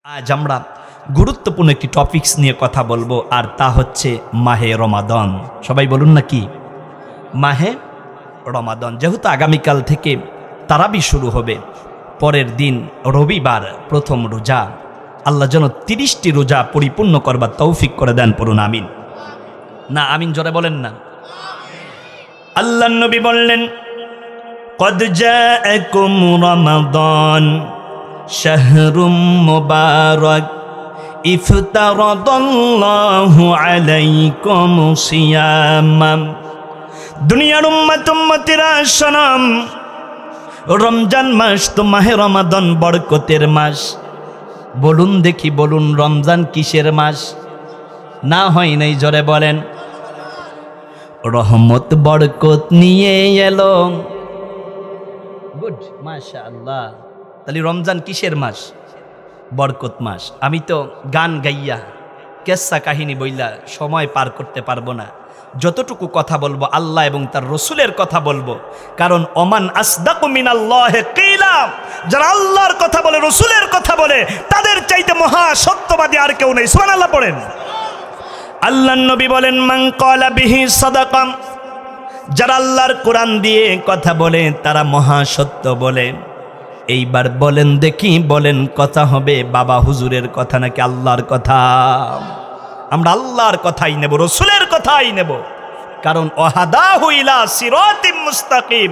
আজ আমরা গুরুত্বপূর্ণ একটি টপিকস নিয়ে কথা বলবো, আর তা হচ্ছে মাহে রমাদান। সবাই বলুন না কি মাহে রমাদান। যেহেতু আগামীকাল থেকে তারাবি শুরু হবে, পরের দিন রবিবার প্রথম রোজা, আল্লাহ যেন 30টি রোজা পরিপূর্ণ করবার তৌফিক করে দেন, পড়ুন আমিন। না আমিন জোরে বলেন না। আল্লাহ নবী বললেন, কদ জাআকুম রমাদান শাহরুম মুবারাক ইফতারাদাল্লাহু আলাইকুম সিয়ামাম। দুনিয়ার উম্মত উম্মতিরা শোনাম, রমজান মাস তো মাহে রমাদান বরকতের মাস। বলুন দেখি, বলুন রমজান কিসের মাস? না হয় নাই জোরে বলেন। রহমত বরকত নিয়ে এলো। গুড, মাশাআল্লাহ। তাহলে রমজান কিসের মাস? বরকত মাস। আমি তো গান গাইয়া কেসা কাহিনী বইলা সময় পার করতে পারবো না। যতটুকু কথা বলবো আল্লাহ এবং তার রসুলের কথা বলবো, কারণ ওমান আসদাকু মিনাল্লাহি কিলা, যারা আল্লাহর কথা বলে, রসুলের কথা বলে, তাদের চাইতে মহা সত্যবাদী আর কেউ নেই। সুবহানাল্লাহ পড়েন। আল্লাহর নবী বলেন, মান ক্বালা বিহি সাদাকা, যারা আল্লাহর কোরআন দিয়ে কথা বলে তারা মহা সত্য বলে। এইবার বলেন দেখি, বলেন কথা হবে বাবা হুজুরের কথা নাকি আল্লাহর কথা? আমরা আল্লাহর কথাই নেব, রসুলের কথাই নেব, কারণ ওয়াহাদাহু ইলা সিরাতিম মুস্তাকিম।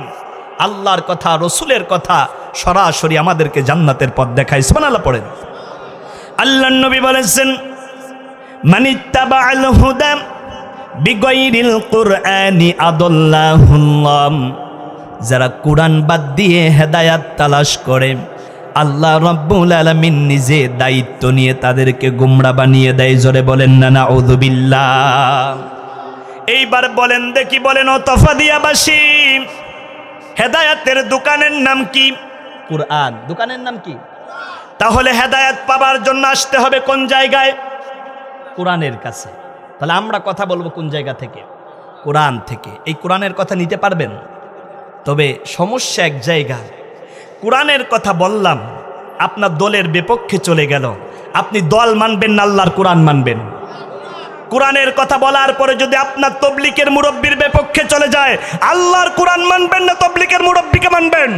আল্লাহর কথা, রসুলের কথা সরাসরি আমাদেরকে জান্নাতের পথ দেখায়। সুবহানাল্লাহ পড়েন। আল্লাহর নবী বলেছেন, মানিত্তাবাআল হুদা বিগাইরিল কুরআনি আদাল্লাহুল্লাহ, যারা কোরআন বাদ দিয়ে হেদায়াত তালাশ করে, আল্লাহ রাব্বুল আলামিন নিজে দায়িত্ব নিয়ে তাদেরকে গুমরা বানিয়ে দেয়। জোরে বলেন না নাউযুবিল্লাহ। এইবার বলেন দেখি, বলেন ও তফাদিয়াবাসী, হেদায়াতের দোকানের নাম কি? কোরআন। দোকানের নাম কি? তাহলে হেদায়াত পাবার জন্য আসতে হবে কোন জায়গায়? কোরআনের কাছে। তাহলে আমরা কথা বলবো কোন জায়গা থেকে? কোরআন থেকে। এই কোরআনের কথা নিতে পারবেন? তবে সমস্যা এক জায়গা, কোরআনের কথা বললাম, আপনার দলের বিপক্ষে চলে গেল, আপনি দল মানবেন না আল্লাহর কোরআন মানবেন? কোরআনের কথা বলার পরে যদি আপনার তবলিগের মুরব্বির বিপক্ষে চলে যায়, আল্লাহর কোরআন মানবেন না তবলিগের মুরব্বিকে মানবেন?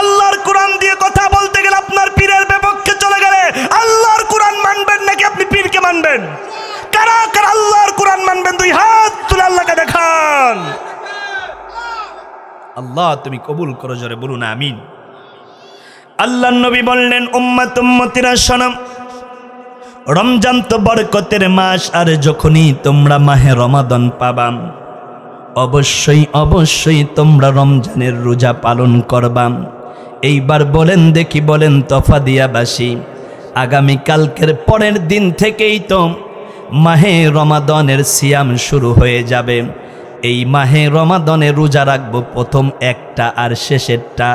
আল্লাহর কোরআন দিয়ে কথা বলতে গেলে আপনার পীরের বিপক্ষে চলে গেলে আল্লাহর কোরআন মানবেন নাকি আপনি পীরকে মানবেন? কারা কারা আল্লাহর কোরআন মানবেন? দুই হাত তুলে আল্লাহকে দেখান। আল্লাহ তুমি কবুল করো, জোরে বলুন আমিন। আল্লাহর নবী বললেন, উম্মত উম্মতিরা শোনো, রমজান তো বরকতের মাস, আর যখনই তোমরা মাহে রমাদান পাবা, অবশ্যই অবশ্যই তোমরা রমজানের রোজা পালন করবা। এইবার বলেন দেখি, বলেন তফাদিয়াবাসী, আগামীকালকের পরের দিন থেকেই তো মাহে রমাদানের সিয়াম শুরু হয়ে যাবে। এই মাহে রমাদানে রোজা রাখবো প্রথম একটা আর শেষেরটা,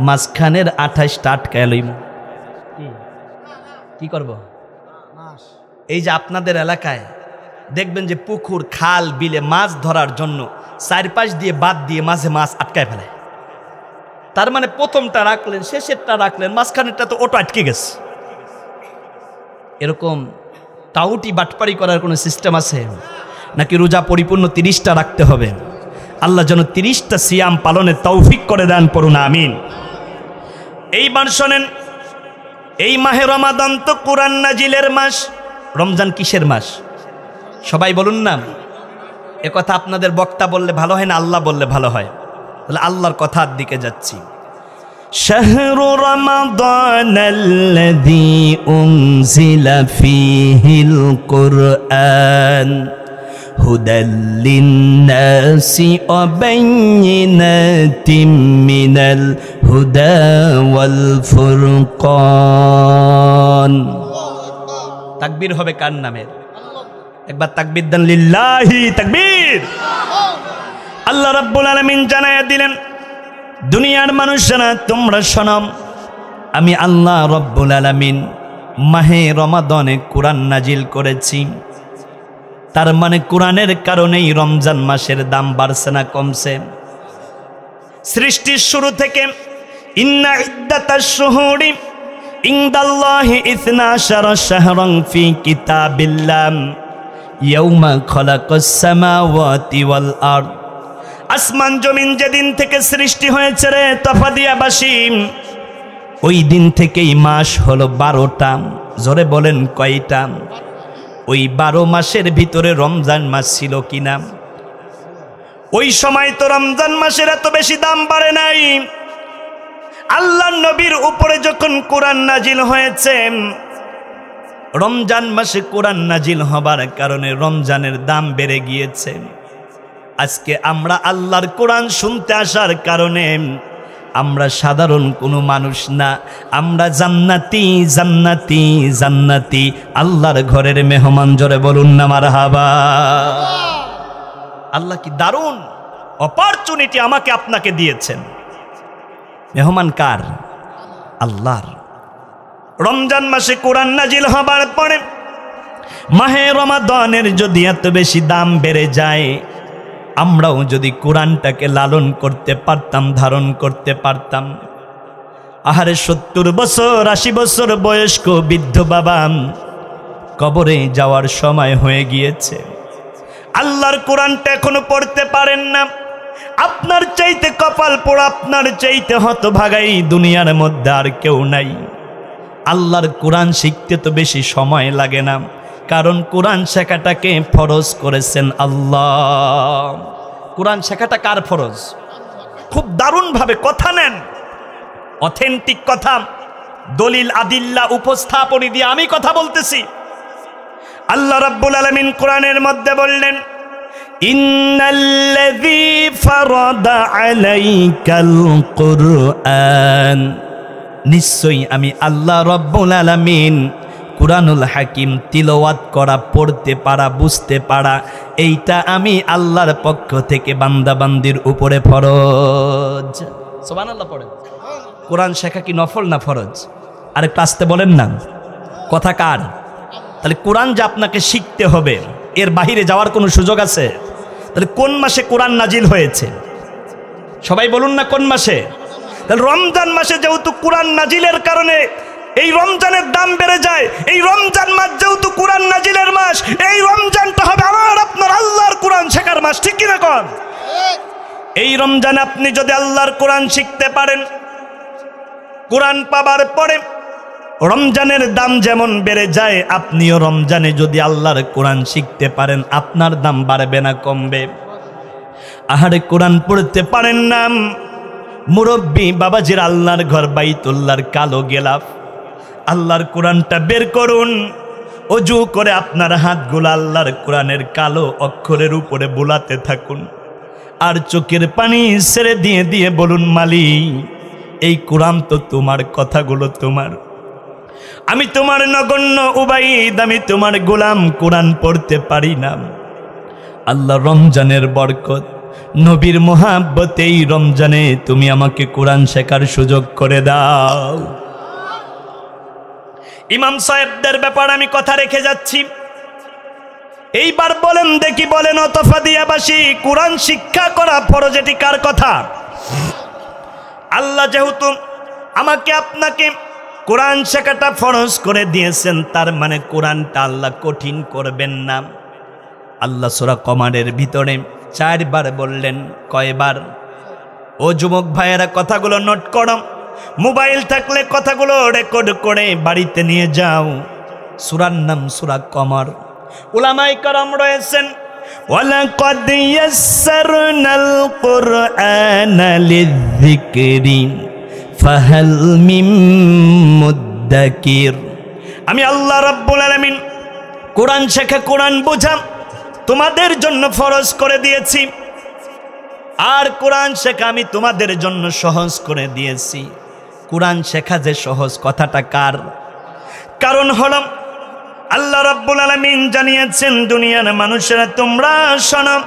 মাঝখানের 28টা আটকায় লইব। কি করব? এই যে আপনাদের এলাকায় দেখবেন যে পুকুর, খাল, বিলে মাছ ধরার জন্য চারপাশ দিয়ে বাদ দিয়ে মাঝে মাছ আটকায় ফেলে। তার মানে প্রথমটা রাখলেন, শেষেরটা রাখলেন, মাঝখানেরটা তো ওটা আটকে গেছে। এরকম টাউটি বাটপারি করার কোনো সিস্টেম আছে নাকি? রোজা পরিপূর্ণ 30টা রাখতে হবে। আল্লাহ যেন 30টা সিয়াম পালনের তৌফিক করে দেন, পড়ুন আমিন। এইবার শোনেন, এই মাহে রমাদান তো কোরআন নাজিলের মাস। রমজান কিসের মাস? সবাই বলুন না। এ কথা আপনাদের বক্তা বললে ভালো হয় না আল্লাহ বললে ভালো হয়? তাহলে আল্লাহর কথার দিকে যাচ্ছি। শাহরু রমাদানাল্লাযী উনজিলা ফীহিল কুরআন হুদাল লিন্নাসি ওয়া বাইয়িনাতিম মিনাল হুদা ওয়াল ফুরকান। তাকবীর হবে কার নামের? একবার তাকবীর দেন, লিল্লাহি তাকবীর। আল্লাহ রাব্বুল আলামিন জানায়া দিলেন, দুনিয়ার মানুষেরা তোমরা শোনো, আমি আল্লাহ রাব্বুল আলামিন মাহে রমাদানে কোরআন নাজিল করেছি। তার মানে কোরআনের কারণেই রমজান মাসের দাম বাড়ছে না কমছে? সৃষ্টির শুরু থেকে ইন্না ইদ্দাতাশ শুহুরি ইনদাল্লাহি 12 শাহরান ফি কিতাবিল্লাহ ইয়াউমা খালাকাস সামাওয়াতি ওয়াল আরদ। আসমান জমিন যেদিন থেকে সৃষ্টি হয়েছে রে তফাদিয়াবাসী, ওই দিন থেকেই মাস হলো 12টা। জোরে বলেন কয়টা? ওই 12 মাসের ভিতরে রমজান মাস ছিল কিনা? ওই সময় তো রমজান মাসের এত বেশি দাম বাড়ে নাই। আল্লাহর নবীর উপরে যখন কোরআন নাজিল হয়েছে, রমজান মাসে কোরআন নাজিল হবার কারণে রমজানের দাম বেড়ে গিয়েছে। আজকে আমরা আল্লাহর কোরআন শুনতে আসার কারণে আমরা সাধারণ কোনো মানুষ না, আমরা জান্নাতি জান্নাতি জান্নাতি, আল্লাহর ঘরের মেহমান। জোরে বলুন না মারহাবা। আল্লাহ কি দারুণ অপরচুনিটি আমাকে আপনাকে দিয়েছেন। মেহমান কার? আল্লাহর। রমজান মাসে কোরআন নাজিল হবার পরে মাহে রমাদানের যদি এত বেশি দাম বেড়ে যায়, আমরাও যদি কোরআনটাকে লালন করতে পারতাম, ধারণ করতে পারতাম। আহারে 70 বছর 80 বছর বয়স্ক বৃদ্ধ বাবা কবরে যাওয়ার সময় হয়ে গিয়েছে, আল্লাহর কোরআনটা এখনো পড়তে পারেন না। আপনার চাইতে কপাল পোড়া, আপনার চাইতে হতভাগাই দুনিয়ার মধ্যে আর কেউ নাই। আল্লাহর কোরআন শিখতে তো বেশি সময় লাগে না, কারণ কোরআন শেখাটাকে ফরজ করেছেন আল্লাহ। কোরআন শেখাটা কার ফরজ? খুব দারুণভাবে কথা নেন, অথেন্টিক কথা, দলিল আদিল্লা উপস্থাপন দিয়ে আমি কথা বলতেছি। আল্লাহ রাব্বুল আলামিন কোরআনের মধ্যে বললেন, ইন্নাল্লাযী ফারাদা আলাইকাল কুরআন, নিশ্চয়ই আমি আল্লাহ রাব্বুল আলামিন কুরআনুল হাকিম তিলাওয়াত করা, পড়তে পারা, বুঝতে পারা, এইটা আমি আল্লাহর পক্ষ থেকে বান্দাবান্দির উপরে ফরজ। সুবহানাল্লাহ পড়েন। কোরআন শেখা কি নফল না ফরজ? আরেকটু আসতে বলেন না, কথা কার? তাহলে কোরআন যে আপনাকে শিখতে হবে, এর বাহিরে যাওয়ার কোনো সুযোগ আছে? তাহলে কোন মাসে কোরআন নাজিল হয়েছে? সবাই বলুন না কোন মাসে? তাহলে রমজান মাসে যেহেতু কোরআন নাজিলের কারণে এই রমজানের দাম বেড়ে যায়, এই রমজান মাস যেহেতু কোরআন নাজিলের মাস, এই রমজানটা হবে আমার আপনার আল্লাহর কোরআন শেখার মাস। ঠিক কিনা কোন? এই রমজান আপনি যদি আল্লাহর কোরআন শিখতে পারেন, কোরআন পাবার পরে রমজানের দাম যেমন বেড়ে যায়, আপনিও রমজানে যদি আল্লাহর কোরআন শিখতে পারেন, আপনার দাম বাড়বে না কমবে? আহারে কোরআন পড়তে পারেন না, মুরব্বী বাবাজির আল্লাহর ঘর বাইতুল্লাহর কালো গেলাফ, আল্লাহর কোরআনটা বের করুন, অজু করে আপনার হাতগুলো আল্লাহর কোরআনের কালো অক্ষরের উপরে বোলাতে থাকুন, আর চোখের পানি ছেড়ে দিয়ে দিয়ে বলুন, মালিক এই কোরআন তো তোমার, কথাগুলো তোমার, আমি তোমার নগণ্য উবাইদ, আমি তোমার গোলাম, কোরআন পড়তে পারি না। আল্লাহ রমজানের বরকত, নবীর মোহাব্বতে এই রমজানে তুমি আমাকে কোরআন শেখার সুযোগ করে দাও। ইমাম সাহেবদের ব্যাপার আমি কথা রেখে যাচ্ছি, এইবার বলেন দেখি, বলেন অতফাদিয়াবাসী, কোরআন শিক্ষা করা ফরজ, এটি কার কথা? আল্লাহ যেহেতু আমাকে আপনাকে কোরআন শেখাটা ফরজ করে দিয়েছেন, তার মানে কোরআনটা আল্লাহ কঠিন করবেন না। আল্লাহ সূরা কমারের ভিতরে 4 বার বললেন। কয়বার? ও যুবক ভাইয়েরা, কথাগুলো নোট করো, মোবাইল থাকলে কথাগুলো রেকর্ড করে বাড়িতে নিয়ে যাও। সূরার নাম সূরা কমার। উলামায়ে কেরাম রয়েছেন, ওয়ালাকাদ ইয়াসসারনাল কুরআনা লিযিকরি ফাহাল মিন মুদ্দাকির। আমি আল্লাহ রাব্বুল আলামিন কোরআন শেখা, কোরআন বোঝা তোমাদের জন্য ফরজ করে দিয়েছি, আর কোরআন শেখা আমি তোমাদের জন্য সহজ করে দিয়েছি। কোরআন শেখা যে সহজ, কথাটা কার? কারণ হলো আল্লাহ রাব্বুল আলামিন জানিয়েছেন, দুনিয়ার মানুষেরা তোমরা শোনো,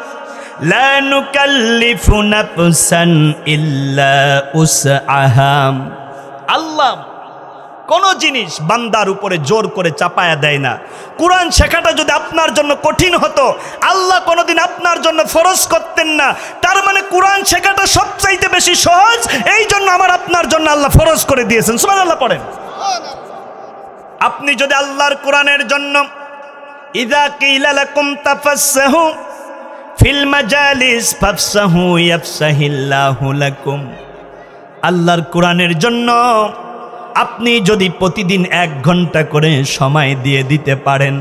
লা নুকাল্লিফু নাফসান ইল্লা উসআহা। আল্লাহ কোন জিনিস বান্দার উপরে জোর করে চাপায়া দেয় না। কোরআন শেখাটা যদি আপনার জন্য কঠিন হতো, আল্লাহ কোনোদিন আপনার জন্য ফরজ করতেন না। তার মানে কোরআন শেখাটা সবচাইতে বেশি সহজ, এই জন্য আমার আপনার জন্য আল্লাহ ফরজ করে দিয়েছেন। সুবহানাল্লাহ পড়েন। আপনি যদি আল্লাহর কোরআনের জন্য ইযা কিলা লাকুম তাফাসসাহু ফিল মাজালিস ফাফসাহু ইয়াফসাহিল্লাহু লাকুম, আল্লাহর কোরআনের জন্য আপনি যদি প্রতিদিন 1 ঘন্টা করে সময় দিয়ে দিতে পারেন,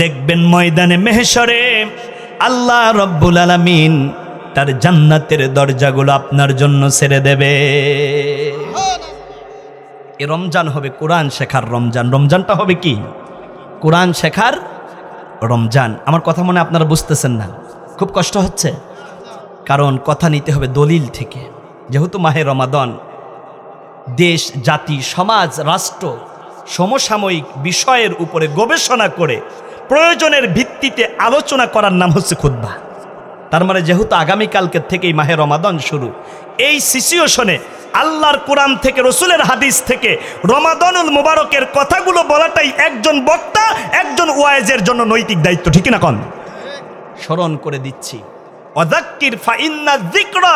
দেখবেন ময়দানে মেহশরে আল্লাহ রব্বুল আলামিন তার জান্নাতের দরজাগুলো আপনার জন্য ছেড়ে দেবে। এই রমজান হবে কোরআন শেখার রমজান। রমজানটা হবে কি? কোরআন শেখার রমজান। আমার কথা মনে আপনারা বুঝতেছেন না? খুব কষ্ট হচ্ছে, কারণ কথা নিতে হবে দলিল থেকে। যেহেতু মাহে রমাদান, দেশ, জাতি, সমাজ, রাষ্ট্র, সমসাময়িক বিষয়ের উপরে গবেষণা করে প্রয়োজনের ভিত্তিতে আলোচনা করার নাম হচ্ছে খুতবা। তার মানে যেহেতু আগামীকালকে থেকেই মাহে রমাদান শুরু, এই সিচুয়েশনে আল্লাহর কোরআন থেকে, রসুলের হাদিস থেকে রমাদানুল মুবারকের কথাগুলো বলাটাই একজন বক্তা, একজন ওয়াইজের জন্য নৈতিক দায়িত্ব। ঠিক না কোন? স্মরণ করে দিচ্ছি, ওয়াযাক্কির ফাইন্না যিকরা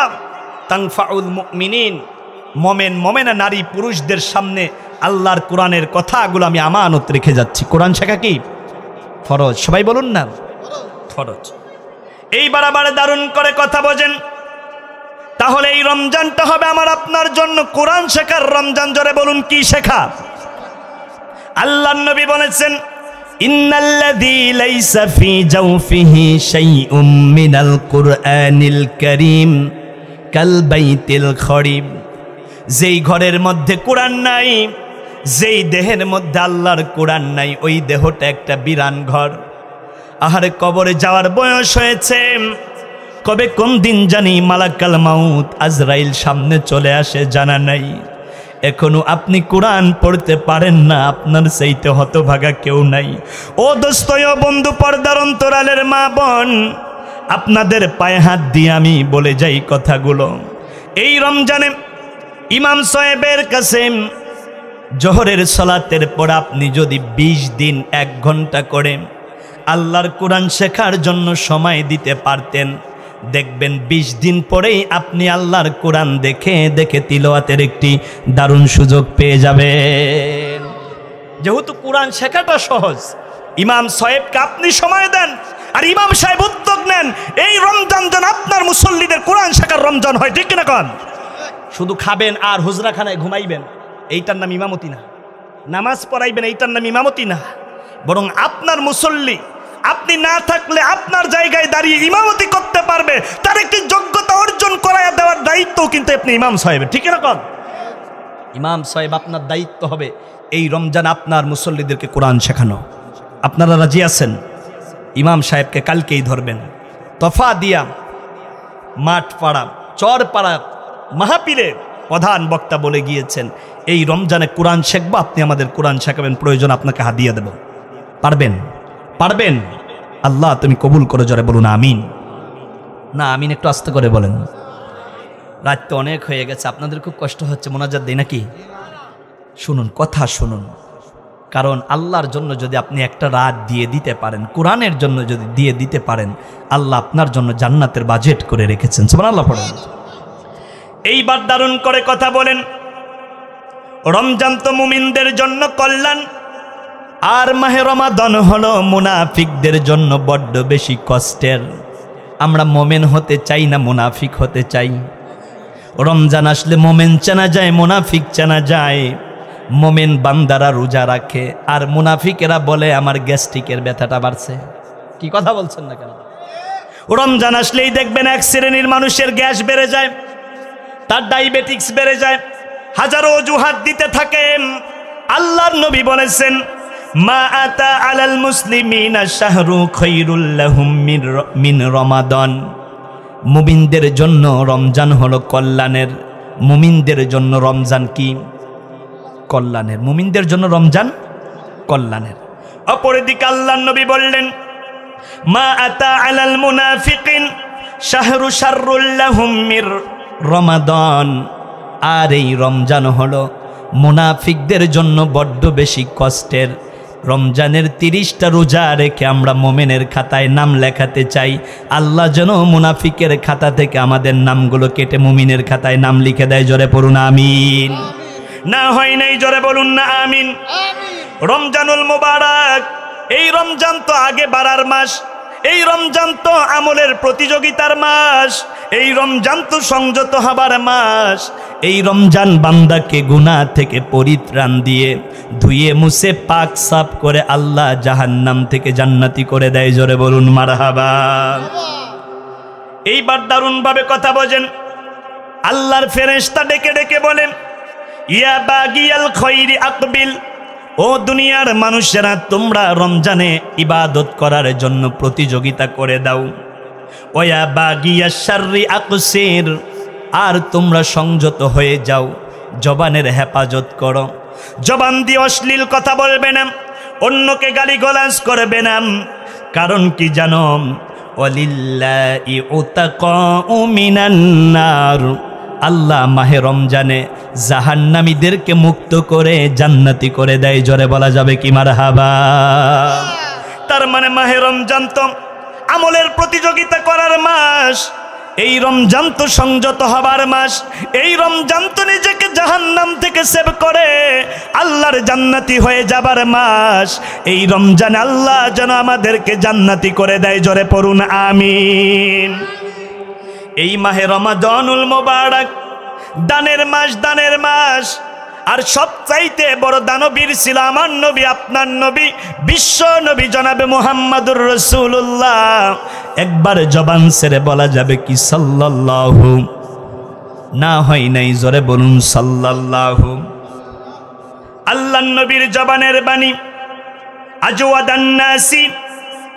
তানফাউল মুমিনিন। মোমেনা নারী পুরুষদের সামনে আল্লাহর কোরআনের কথাগুলো আমি আমানত রেখে যাচ্ছি। কোরআন শেখা কি ফরজ? সবাই বলুন না, ফরজ। এইবার আবার দারুণ করে কথা বোঝেন। তাহলে এই রমজানটা হবে আমার আপনার জন্য কোরআন শেখার রমজান। জোরে বলুন, কি শেখা? আল্লাহর নবী বলেছেন, ইন্নাল্লাযী লাইসা ফি জাওফিহি শাইউম মিনাল কুরআনিল কারীম কাল বাইতিল খরিব। যেই ঘরের মধ্যে কোরআন নাই, যেই দেহের মধ্যে আল্লাহর কোরআন নাই, ওই দেহটা একটা বিরান ঘর। আহারে, কবরে যাওয়ার বয়স হয়েছে, কবে কোন দিন জানি মালাকাল মাউত আজরাইল সামনে চলে আসে জানা নাই। এখনো আপনি কোরআন পড়তে পারেন না, আপনার চাইতে হতভাগা কেউ নাই। ও দোস্ত, ও বন্ধু, পর্দার অন্তরালের মা বোন, আপনাদের পায়ে হাত দিয়ে আমি বলে যাই কথাগুলো। এই রমজানে ইমাম সাহেবের কাছে জোহরের সালাতের পর আপনি যদি 20 দিন 1 ঘন্টা করে আল্লাহর কোরআন শেখার জন্য সময় দিতে পারতেন, দেখবেন 20 দিন পরেই আপনি আল্লাহর কোরআন দেখে দেখে তিলাওয়াতের একটি দারুণ সুযোগ পেয়ে যাবেন। যেহেতু কোরআন শেখাটা সহজ, ইমাম সাহেবকে আপনি সময় দেন, আর ইমাম সাহেব উদ্যোগ নেন এই রমজান যেন আপনার মুসল্লিদের কোরআন শেখার রমজান হয়। ঠিক কিনা কন? শুধু খাবেন আর হুজরাখানায় ঘুমাইবেন, এইটার নাম ইমামতি না। নামাজ পড়াইবেন, এইটার নাম ইমামতি না। বরং আপনার মুসল্লি আপনি না থাকলে আপনার জায়গায় দাঁড়িয়ে ইমামতি করতে পারবে, তার একটি যোগ্যতা অর্জন করায় দেওয়ার দায়িত্ব কিন্তু আপনি ইমাম সাহেবের। ঠিক না কন? ইমাম সাহেব আপনার দায়িত্ব হবে এই রমজান আপনার মুসল্লিদেরকে কোরআন শেখানো। আপনারা রাজি আছেন? ইমাম সাহেবকে কালকেই ধরবেন। তফা দিয়া মাঠ পাড়া, চর পাড়া মাহফিলে প্রধান বক্তা বলে গিয়েছেন, এই রমজানে কোরআন শেখবো, আপনি আমাদের কোরআন শেখাবেন, প্রয়োজন আপনাকে হাদিয়া দেব। পারবেন? পারবেন? আল্লাহ তুমি কবুল করে। জোরে বলুন আমিন। না, আমিন একটু আস্তে করে বলেন। রাত তো অনেক হয়ে গেছে, আপনাদের খুব কষ্ট হচ্ছে, মোনাজাত দেই নাকি? শুনুন, কথা শুনুন। কারণ আল্লাহর জন্য যদি আপনি একটা রাত দিয়ে দিতে পারেন, কোরআনের জন্য যদি দিয়ে দিতে পারেন, আল্লাহ আপনার জন্য জান্নাতের বাজেট করে রেখেছেন। সুবহানাল্লাহ পড়েন। এইবার দারুণ করে কথা বলেন। রমজান তো মুমিনদের জন্য কল্যাণ, আর মাহে রমাদান হলো মুনাফিকদের জন্য বড্ড বেশি কষ্টের। আমরা মোমেন হতে চাই না মুনাফিক হতে চাই। রমজান আসলে মোমেন চেনা যায়, মুনাফিক চেনা যায়। মোমেন বান্দারা রোজা রাখে, আর মুনাফিকেরা বলে আমার গ্যাস্ট্রিকের ব্যথাটা বাড়ছে। কি কথা বলছেন না কেন? রমজান আসলেই দেখবেন এক শ্রেণীর মানুষের গ্যাস বেড়ে যায়, তার ডায়াবেটিক্স বেড়ে যায়, হাজারো অজুহাত দিতে থাকেন। আল্লাহর নবী বলেছেন, মা আতা আলাল মুসলিমিনা শাহরু খায়রুল লাহুম মিন রমাদান। মুমিনদের জন্য রমজান হলো কল্যাণের। মুমিনদের জন্য রমজান কি? কল্যাণের। মুমিনদের জন্য রমজান কল্যাণের। অপরদিকে আল্লাহর নবী বললেন, মা আতা আলাল মুনাফিকিন শাহরু শাররুল লাহুম মির রমাদান। আর এই রমজান হলো মুনাফিকদের জন্য বড্ড বেশি কষ্টের। রমজানের 30টা রোজা রেখে আমরা মোমেনের খাতায় নাম লেখাতে চাই। আল্লাহ যেন মুনাফিকের খাতা থেকে আমাদের নামগুলো কেটে মুমিনের খাতায় নাম লিখে দেয়। জোরে পড়ুন আমিন। না হয় নাই, জোরে বলুন না আমিন। রমজানুল মুবারক, এই রমজান তো আগে বাড়ার মাস, এই রমজান তো আমলের প্রতিযোগিতার মাস, এই রমজান তো সংযত হবার মাস। এই রমজান বান্দাকে গুনাহ থেকে পরিত্রাণ দিয়ে ধুয়ে মুছে পাক সাফ করে আল্লাহ জাহান্নাম থেকে জান্নাতি করে দেয়। জোরে বলুন মারহাবা। এইবার দারুণ ভাবে কথা বোঝেন। আল্লাহর ফেরেশতা ডেকে ডেকে বলেন, ইয়া বাগিয়াল খৈরি আকবিল, ও দুনিয়ার মানুষেরা তোমরা রমজানে ইবাদত করার জন্য প্রতিযোগিতা করে দাও। ওয়া বাগিয়াশ শাররি আকসির, আর তোমরা সংযত হয়ে যাও, জবানের হেফাজত করো। জবান দিয়ে অশ্লীল কথা বলবে না, অন্যকে গালিগালাজ করবে না। কারণ কি জানো? ওয়ালিল্লাহি উতাকাউ মিনান নার, আল্লাহ মাহে রমজানে জাহান্নামীদেরকে মুক্ত করে জান্নাতি করে দেয়। জোরে বলা যাবে কি মারহাবা। তার মানে মাহে রমজান তো আমলের প্রতিযোগিতা করার মাস, এই রমজান তো সংযত হবার মাস, এই রমজান তো নিজেকে জাহান্নাম থেকে সেভ করে আল্লাহর জান্নাতি হয়ে যাবার মাস। এই রমজান আল্লাহ যেন আমাদেরকে জান্নাতি করে দেয়। জোরে পড়ুন আমিন। এই মাহে রমাদানুল মুবারক দানের মাস, দানের মাস। আর সবচাইতে বড় দানবীর ছিল আমার নবী, আপনার নবী, বিশ্ব নবী জনাবে মুহাম্মাদুর রাসূলুল্লাহ। একবার জবান ছেড়ে বলা যাবে কি সাল্লাল্লাহু, না হয় নাই, জোরে বলুন সাল্লাল্লাহু। আল্লাহর নবীর জবানের বাণী, আজওয়াদান নাসি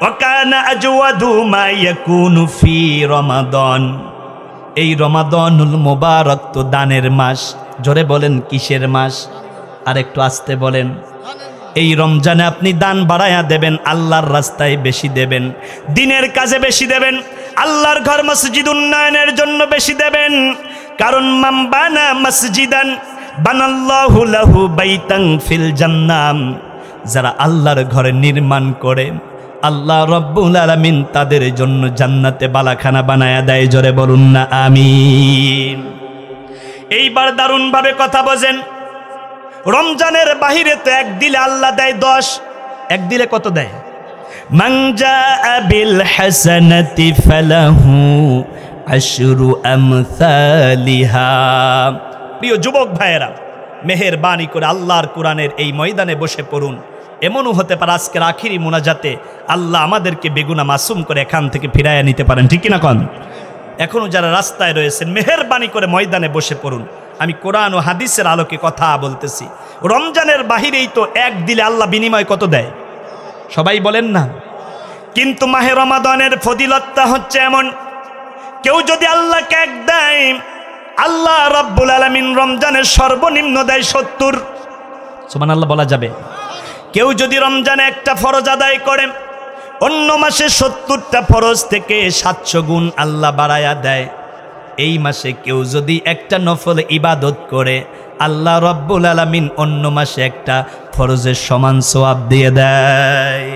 ওয়া কানা আজওয়াদু মা ইয়াকুনু ফি রমাদান। এই রমাদানুল মুবারক তো দানের মাস। জোরে বলেন কিসের মাস? আর একটু আস্তে বলেন। এই রমজানে আপনি দান বাড়ায়া দেবেন, আল্লাহর রাস্তায় বেশি দেবেন, দিনের কাজে বেশি দেবেন, আল্লাহর ঘর মসজিদ উন্নয়নের জন্য বেশি দেবেন। কারণ মান বানা মসজিদান বানাল্লাহু লাহু বাইতান ফিল জান্নাহ, যারা আল্লাহর ঘর নির্মাণ করে আল্লাহ রব্বুল আলামিন তাদের জন্য জান্নাতে বালাখানা বানায়া দেয়। জোরে বলুন না আমিন। এইবার দারুণ ভাবে কথা বোঝেন। রমজানের বাহিরে তো এক দিলে আল্লাহ দেয় 10, এক দিলে কত দেয়? মান জাআ বিল হাসানাতি ফালাহু আশরু আমসালিহা। প্রিয় যুবক ভাইয়েরা, মেহেরবানি করে আল্লাহর কোরআনের এই ময়দানে বসে পড়ুন। এমনও হতে পারে আজকের আখিরি মুনাজাতে আল্লাহ আমাদেরকে বেগুনা মাসুম করে এখান থেকে ফিরাইয়া নিতে পারেন, ঠিক কিনা কন? এখনো যারা রাস্তায় রয়েছেন মেহেরবানি করে ময়দানে বসে পড়ুন। আমি কোরআন ও হাদিসের আলোকে কথা বলতেছি। রমজানের বাহিরেই তো এক দিলে আল্লাহ বিনিময় কত দেয়, সবাই বলেন না? কিন্তু মাহে রমাদানের ফজিলতটা হচ্ছে এমন, কেউ যদি আল্লাহকে এক দেয়, আল্লাহ রব্বুল আলামিন রমজানের সর্বনিম্ন দেয় 70। সুবহানাল্লাহ বলা যাবে? কেউ যদি রমজানে একটা ফরজ আদায় করে, অন্য মাসে 70টা ফরজ থেকে 700 গুণ আল্লাহ বাড়ায়া দেয়। এই মাসে কেউ যদি একটা নফল ইবাদত করে, আল্লাহ রব্বুল আলামিন অন্য মাসে একটা ফরজের সমান সওয়াব দিয়ে দেয়।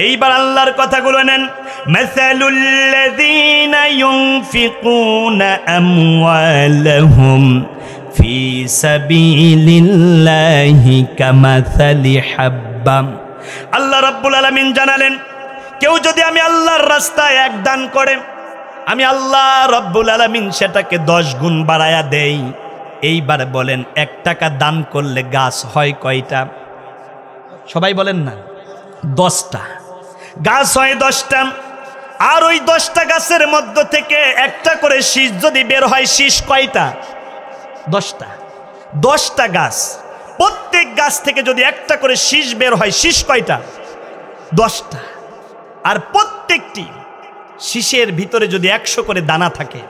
এইবার আল্লাহর কথাগুলো নেন। মাসালুল লাযীনা ইউনফিকুনা আমওয়ালাহুম ফি সাবিলিল্লাহি কামাসালি হাব্বাম। আল্লাহ রাব্বুল আলামিন জানালেন, কেউ যদি আমি আল্লাহর রাস্তায় এক দান করে, আমি আল্লাহ রাব্বুল আলামিন সেটাকে 10 গুণ বাড়ায়া দেই। এইবার বলেন, 1 টাকা দান করলে গাছ হয় কয়টা? সবাই বলেন না? 10টা গাছ হয়, 10টা। আর ওই 10টা গাছের মধ্য থেকে একটা করে শীষ যদি বের হয়, শীষ কয়টা? 10টা। 10টা গাছ, প্রত্যেক গাছ থেকে যদি একটা করে শীষ বের হয়, শীষ কয়টা? 10টা। আর প্রত্যেকটি শীষের ভিতরে যদি 100 করে দানা থাকে,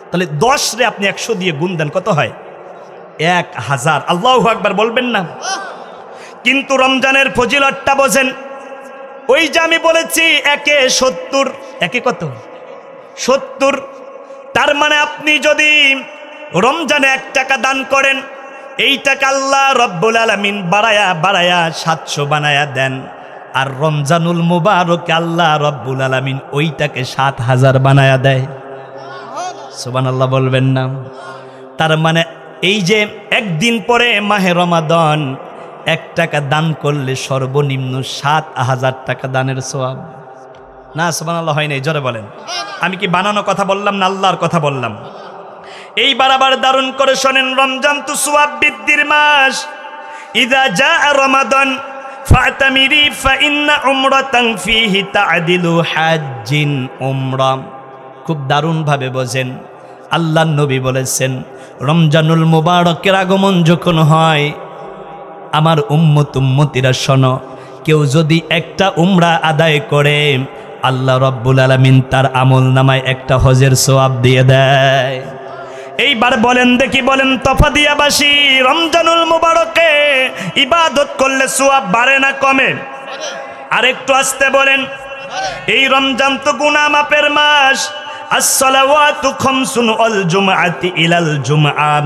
তাহলে 10 রে আপনি 100 দিয়ে গুণ দেন, কত হয়? 1000। আল্লাহু আকবার বলবেন না? কিন্তু রমজানের ফজিলতটা বোঝেন। ওই যে আমি বলেছি একে 70, একে কত? 70। তার মানে আপনি যদি রমজানে 1 টাকা দান করেন, এই টাকা আল্লাহ রব্বুল আলামিন বাড়ায়া বাড়ায়া 700 বানায়া দেন। আর রমজানুল মুবারক আল্লাহ রব্বুল আলামিন ওইটাকে 7000 বানায়া দেয়। সুবহানাল্লাহ বলবেন না? তার মানে এই যে একদিন পরে মাহে রমাদান, 1 টাকা দান করলে সর্বনিম্ন 7,000 টাকা দানের সওয়াব। না সুবহানাল্লাহ হয় নাই, জোরে বলেন। আমি কি বানানো কথা বললাম না আল্লাহর কথা বললাম? এইবার আবার দারুণ করে শোনেন, রমজান তো সওয়াব বৃদ্ধির মাস। ইযা জাআ রমাদান ফাতামিরি ফাইন্না উমরাতান ফীহি তা'দিলু হাজ্জিন উমরা। খুব দারুণ ভাবে বোঝেন, আল্লাহর নবী বলেছেন রমজানুল মুবারকের আগমন যখন হয়, আমার উম্মতিরা শোনো, কেউ যদি একটা উমরা আদায় করে আল্লাহ রাব্বুল আলামিন তার আমল নামায় একটা হজের সওয়াব দিয়ে দেয়। এইবার বলেন দেখি, বলেন তফাদিয়াবাসী, রমজানুল মুবারকে ইবাদত করলে সওয়াব বাড়ে না কমে? আরেকটু আসতে বলেন। এই রমজান তো গুনাহ মাফের মাস। আসসালাওয়াতু খামসুন ওয়াল জুমআতি ইলাল জুমআ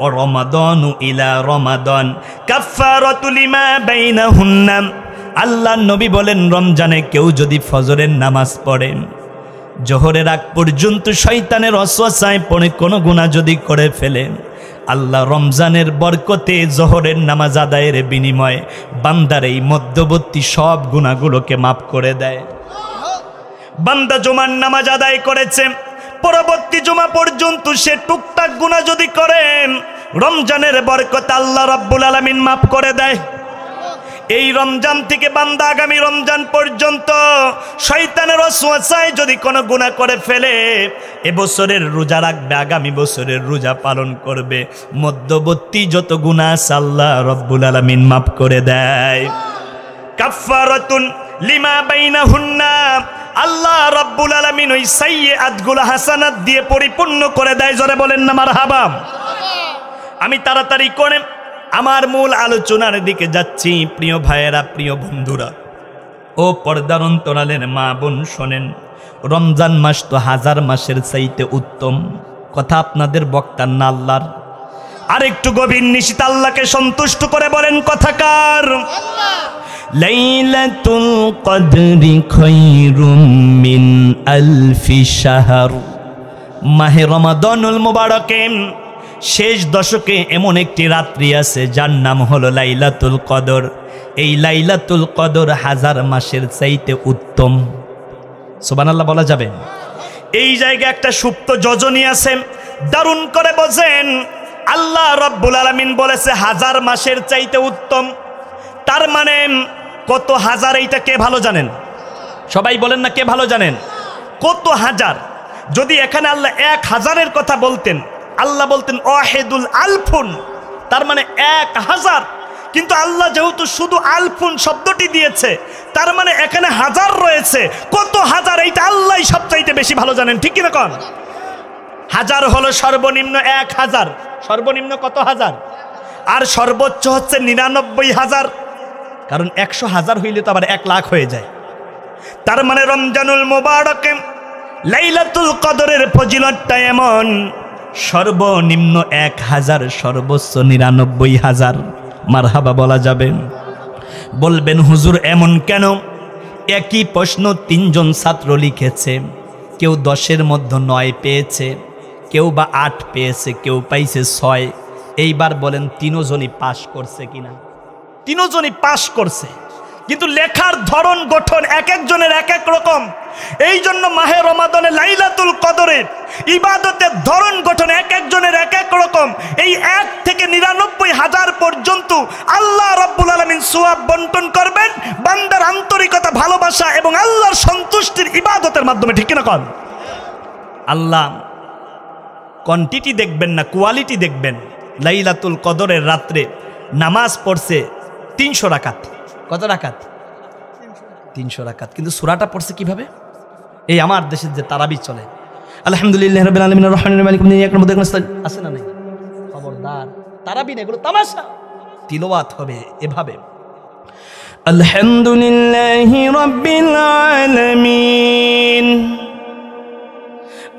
ওয়া রমাদানু ইলা রমাদান কাফফারাতু লিমা বাইনাহুন্না। আল্লাহর নবী বলেন, রমজানে কেউ যদি ফজরের নামাজ পড়ে, জোহরের আগ পর্যন্ত শয়তানের ওয়াসওয়াসায় পড়ে কোনো গুনাহ যদি করে ফেলে, আল্লাহ রমজানের বরকতে জোহরের নামাজ আদায়ের বিনিময়ে বান্দার এই মধ্যবর্তী সব গুনাহগুলোকে মাফ করে দেয়। বান্দা জুমার নামাজ আদায় করেছে, পরবর্তী জুমা পর্যন্ত সে টুকটাক গুনাহ যদি করে, রমজানের বরকতে আল্লাহ রাব্বুল আলামিন মাফ করে দেয়। এই রমজান থেকে বান্দা আগামী রমজান পর্যন্ত শয়তানের ওয়াসওয়াসায় যদি কোনো গুনাহ করে ফেলে, এবছরের রোজা রাখবে, আগামী বছরের রোজা পালন করবে, মধ্যবর্তী যত গুনাহ আছে আল্লাহ রাব্বুল আলামিন মাফ করে দেয়। কাফফারাতুন লিমা বাইনাহুন্না, আল্লাহ রাব্বুল আলামিন ওই সাইয়্যাতগুলো হাসানাত দিয়ে পরিপূর্ণ করে দেয়। জোরে বলেন না মারহাবা। আমি তাড়াতাড়ি করে আমার মূল আলোচনার দিকে যাচ্ছি। প্রিয় ভাইয়েরা, প্রিয় বন্ধুরা, ও পর্দার অন্তরালের মা বোন শোনেন, রমজান মাস তো 1000 মাসের চাইতে উত্তম। কথা আপনাদের বক্তার না আল্লাহর? আর একটু গভীর নিশিত আল্লাহকে সন্তুষ্ট করে বলেন কথা কার? লাইলাতুল কদরি খায়রুম মিন আলফি শাহর। মাহে রমাদানুল মুবারকে শেষ দশকে এমন একটি রাত্রি আছে যার নাম হলো লাইলাতুল কদর। এই লাইলাতুল কদর 1000 মাসের চাইতে উত্তম। সুবহানাল্লাহ বলা যাবে? এই জায়গায় একটা সুপ্ত যোজনী আছে, দারুণ করে বোঝেন। আল্লাহ রাব্বুল আলামিন বলেছে 1000 মাসের চাইতে উত্তম। তার মানে কত হাজার, এইটা কে ভালো জানেন? সবাই বলেন না, কে ভালো জানেন? কত হাজার? যদি এখানে আল্লাহ 1000-এর কথা বলতেন, আল্লাহ বলতেন ওয়াহিদুল আলফুন, তার মানে 1000। কিন্তু আল্লাহ যেহেতু শুধু আলফুন শব্দটি দিয়েছে, তার মানে এখানে হাজার রয়েছে। কত হাজার, এইটা আল্লাহই সবচাইতে বেশি ভালো জানেন, ঠিক কিনা কোন? হাজার হলো সর্বনিম্ন 1000। সর্বনিম্ন কত হাজার? আর সর্বোচ্চ হচ্ছে 99,000। কারণ 100,000 হইলে তো আবার 1 লাখ হয়ে যায়। তার মানে রমজানুল মুবারকে লাইলাতুল কদরের ফজিলতটা এমন, সর্বনিম্ন 1000, সর্বোচ্চ 99,000। মারহাবা বলা যাবে? বলবেন হুজুর এমন কেন? একই প্রশ্ন 3 জন ছাত্র লিখেছে, কেউ 10-এর মধ্যে 9 পেয়েছে, কেউ বা 8 পেয়েছে, কেউ পাইছে 6। এইবার বলেন 3 জনই পাশ করছে কিনা? 3 জনই পাশ করছে, কিন্তু লেখার ধরন গঠন এক একজনের এক এক রকম। এই জন্য মাহে রমাদানে লাইলাতুল কদরের ইবাদতের ধরন গঠন এক একজনের এক এক রকম। এই 1 থেকে 99,000 পর্যন্ত আল্লাহ রাব্বুল আলামিন সওয়াব বন্টন করবেন বান্দার আন্তরিকতা, ভালোবাসা এবং আল্লাহর সন্তুষ্টির ইবাদতের মাধ্যমে, ঠিক কিনা কোন? আল্লাহ কোয়ান্টিটি দেখবেন না, কোয়ালিটি দেখবেন। লাইলাতুল কদরের রাত্রে নামাজ পড়ছে 300 রাকাত। কত রাকাত? 300 রাকাত। কিন্তু সূরাটা পড়ছে কিভাবে? এই আমার দেশের যে তারাবি চলে, আলহামদুলিল্লাহি রাব্বিল আলামিন আর রহমানির মালিক ইয়াকুম মুদাক্কির আছে না? নাই? খবরদার, তারাবি না, এগুলো তামাশা। তিলাওয়াত হবে এভাবে, আলহামদুলিল্লাহি রাব্বিল আলামিন